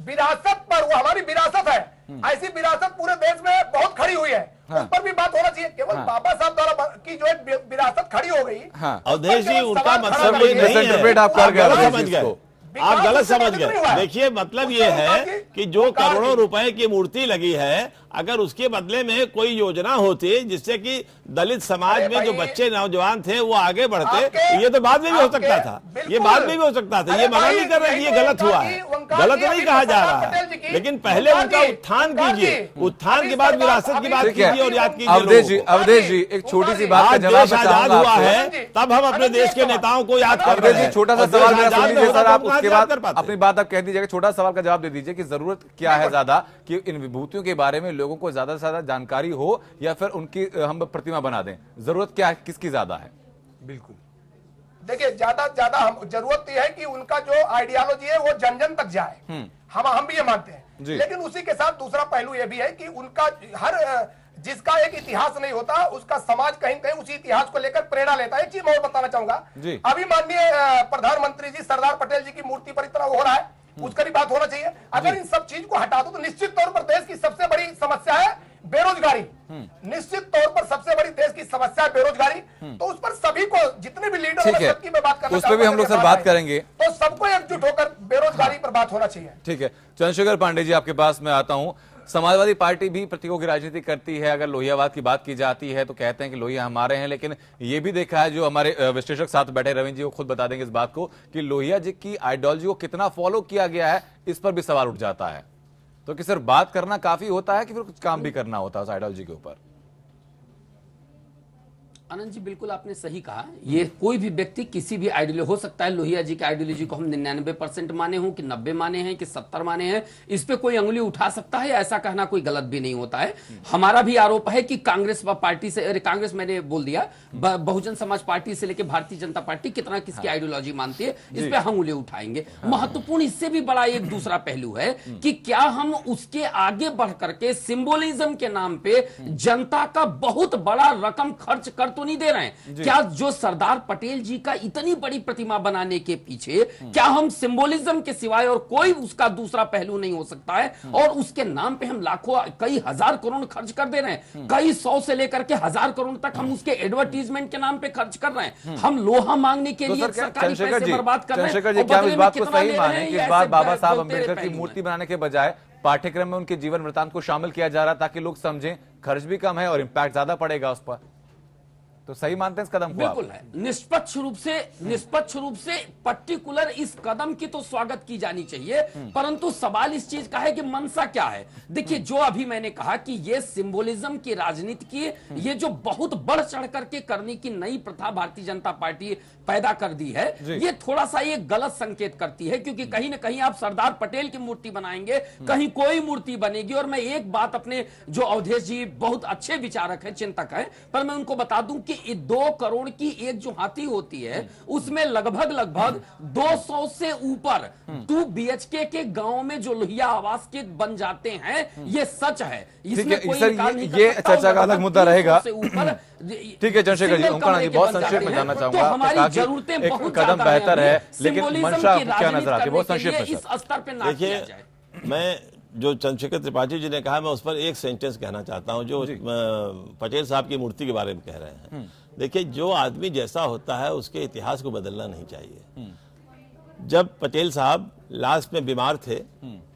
विरासत पर, वो हमारी विरासत है, ऐसी विरासत पूरे देश में बहुत खड़ी हुई है, उस पर भी बात होना चाहिए। केवल बाबा साहब द्वारा की जो एक विरासत खड़ी हो गई, अवधेश जी उनका मतलब ये नहीं है, आप गलत समझ गए, आप गलत समझ गए। देखिए मतलब ये है कि जो करोड़ों रुपए की मूर्ति लगी है, अगर उसके बदले में कोई योजना होती जिससे कि दलित समाज में जो बच्चे नौजवान थे वो आगे बढ़ते, ये तो बाद में भी हो सकता था, ये बाद में भी हो सकता था। ये मना नहीं कर रहे कि ये गलत हुआ है, गलत नहीं कहा जा रहा है, लेकिन पहले उनका उत्थान कीजिए, उत्थान के बाद विरासत की बात कीजिए और याद कीजिए। अवधेश जी एक छोटी सी बात का जवाब आजाद हुआ है, तब हम अपने देश के नेताओं को याद कर रहे हैं। छोटा सा सवाल मेरा सुन लीजिए सर, आप उसके बाद अपनी बात आप कह दीजिएगा। छोटा सवाल का जवाब दे दीजिए कि जरूरत क्या है ज्यादा कि इन विभूतियों के बारे में लोगों को ज्यादा से ज्यादा जानकारी हो, या फिर उनकी हम प्रतिमा बना दें? जरूरत क्या है, किसकी ज्यादा है? बिल्कुल देखिए, ज्यादा जरूरत यह है कि उनका जो आइडियोलॉजी है वो जन जन तक जाए, हम भी ये मानते हैं, लेकिन उसी के साथ दूसरा पहलू यह भी है कि उनका हर जिसका एक इतिहास नहीं होता उसका समाज कहीं कहीं उसी इतिहास को लेकर प्रेरणा लेता है। एक चीज मैं और बताना चाहूंगा, अभी माननीय प्रधानमंत्री जी सरदार पटेल जी की मूर्ति पर इतना हो रहा है, उसका भी बात होना चाहिए। अगर इन सब चीज को हटा दो तो निश्चित तौर पर देश की सबसे बड़ी समस्या है बेरोजगारी, निश्चित तौर पर सबसे बड़ी देश की समस्या है बेरोजगारी। तो उस पर सभी को, जितने भी लीडर हैं सबकी मैं बात करना उस पर भी हम लोग सर बात करेंगे, तो सबको एकजुट होकर बेरोजगारी पर बात होना चाहिए। ठीक है, चंद्रशेखर पांडे जी आपके पास मैं आता हूं। समाजवादी पार्टी भी प्रतीकों की राजनीति करती है। अगर लोहियावाद की बात की जाती है तो कहते हैं कि लोहिया हमारे हैं, लेकिन ये भी देखा है, जो हमारे विश्लेषक साथ बैठे रविंद्र जी वो खुद बता देंगे इस बात को, कि लोहिया जी की आइडियोलॉजी को कितना फॉलो किया गया है, इस पर भी सवाल उठ जाता है। तो कि सिर्फ बात करना काफी होता है कि फिर कुछ काम भी करना होता है उस आइडियोलॉजी के ऊपर? आनंद जी बिल्कुल आपने सही कहा, ये कोई भी व्यक्ति किसी भी आइडियोलॉजी हो सकता है। लोहिया जी की आइडियोलॉजी को हम 99% माने हों कि 90 माने हैं कि 70 माने हैं, इस पे कोई अंगुली उठा सकता है, ऐसा कहना कोई गलत भी नहीं होता है। हमारा भी आरोप है कि कांग्रेस पार्टी से, अरे कांग्रेस मैंने बोल दिया, बहुजन समाज पार्टी से लेकर भारतीय जनता पार्टी कितना किसकी आइडियोलॉजी मानती है, इस पे हम अंगुली उठाएंगे। महत्वपूर्ण इससे भी बड़ा एक दूसरा पहलू है कि क्या हम उसके आगे बढ़ करके सिंबोलिज्म के नाम पे जनता का बहुत बड़ा रकम खर्च कर तो नहीं दे रहे हैं? क्या जो सरदार पटेल जी का इतनी बड़ी प्रतिमा बनाने के पीछे क्या हम सिंबोलिज्म के सिवाय और कोई उसका दूसरा पहलू नहीं हो सकता है? और उसके नाम पे हम लाखों कई हजार करोड़ खर्च कर दे रहे हैं, कई 100 से लेकर के 1000 करोड़ तक हम उसके एडवर्टीजमेंट के नाम पे खर्च कर रहे हैं। हम लोहा मांगने के लिए सरकारी पैसे बर्बाद कर रहे हैं। क्या इस बात को सही माने कि इस बार बाबा साहब अम्बेडकर की मूर्ति बनाने के बजाय पाठ्यक्रम में उनके जीवन वृत्तांत को शामिल किया जा रहा ताकि लोग समझें, खर्च भी कम है और इम्पैक्ट ज्यादा पड़ेगा उस पर? तो सही मानते हैं इस कदम को? बिल्कुल है, निष्पक्ष रूप से पर्टिकुलर इस कदम की तो स्वागत की जानी चाहिए, परंतु सवाल इस चीज का है कि मंशा क्या है। देखिए, जो अभी मैंने कहा कि ये सिंबोलिज्म की राजनीति की ये जो बहुत बढ़ चढ़ करके करने की नई प्रथा भारतीय जनता पार्टी पैदा कर दी है, ये थोड़ा सा ये गलत संकेत करती है, क्योंकि कहीं ना कहीं आप सरदार पटेल की मूर्ति बनाएंगे, कहीं कोई मूर्ति बनेगी। और मैं एक बात, अपने जो अवधेश जी बहुत अच्छे विचारक हैं, चिंतक हैं, पर मैं उनको बता दूं कि 2 करोड़ की एक जो हाथी होती है उसमें लगभग 200 से ऊपर 2 BHK के गांव में जो लोहिया आवास के बन जाते हैं, ये सच है। इसमें कोई ये चर्चा का अलग मुद्दा रहेगा। ठीक है चंद्रशेखर जी, ओंकार जी, बहुत संक्षेप में जानना चाहूंगा। हमारी जरूरतें बहुत कदम बेहतर है, लेकिन मंशा क्या नजर आती है? बहुत संक्षेप में इस स्तर पे ना किया जाए। मैं जो चंद्रशेखर त्रिपाठी जी ने कहा, मैं उस पर एक सेंटेंस कहना चाहता हूं, जो पटेल साहब की मूर्ति के बारे में कह रहे हैं। देखिए, जो आदमी जैसा होता है उसके इतिहास को बदलना नहीं चाहिए। जब पटेल साहब लास्ट में बीमार थे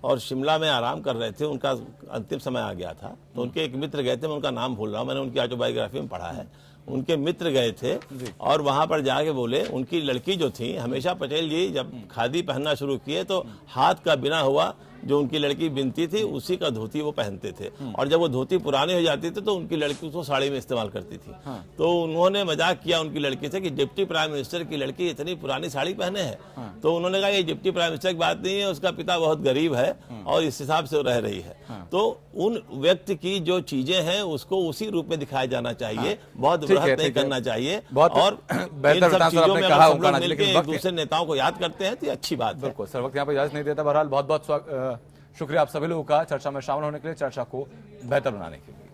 और शिमला में आराम कर रहे थे, उनका अंतिम समय आ गया था, तो उनके एक मित्र गए थे, मैं उनका नाम भूल रहा हूँ, मैंने उनकी ऑटोबायोग्राफी में पढ़ा है। उनके मित्र गए थे और वहां पर जाके बोले, उनकी लड़की जो थी, हमेशा पटेल जी जब खादी पहनना शुरू किए तो हाथ का बिना हुआ जो उनकी लड़की बिनती थी उसी का धोती वो पहनते थे, और जब वो धोती पुरानी हो जाती थी तो उनकी लड़की उसको साड़ी में इस्तेमाल करती थी। तो उन्होंने मजाक किया उनकी लड़की से कि डिप्टी प्राइम मिनिस्टर की लड़की इतनी पुरानी साड़ी पहने है। तो उन्होंने कहा ये डिप्टी प्राइम मिनिस्टर की बात नहीं है, उसका पिता बहुत गरीब है और इस हिसाब से वो रह रही है। तो उन व्यक्ति की जो चीजें हैं उसको उसी रूप में दिखाया जाना चाहिए, बहुत बृहत नहीं करना चाहिए। और इन सब चीजों में अगर सब लोग मिलकर एक दूसरे नेताओं को याद करते हैं तो ये अच्छी बात है। बिल्कुल सर, वक्त यहाँ पर इजाजत नहीं देता। बहरहाल बहुत बहुत शुक्रिया आप सभी लोगों का चर्चा में शामिल होने के लिए, चर्चा को बेहतर बनाने के लिए।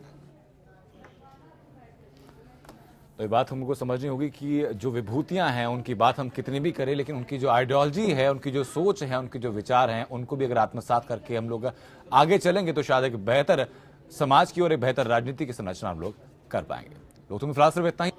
तो ये बात हमको समझनी होगी कि जो विभूतियां हैं उनकी बात हम कितनी भी करें, लेकिन उनकी जो आइडियोलॉजी है, उनकी जो सोच है, उनके जो विचार हैं, उनको भी अगर आत्मसात करके हम लोग आगे चलेंगे तो शायद एक बेहतर समाज की और एक बेहतर राजनीति की संरचना हम लोग कर पाएंगे। लोग तुम्हें फिलहाल सिर्फ इतना ही।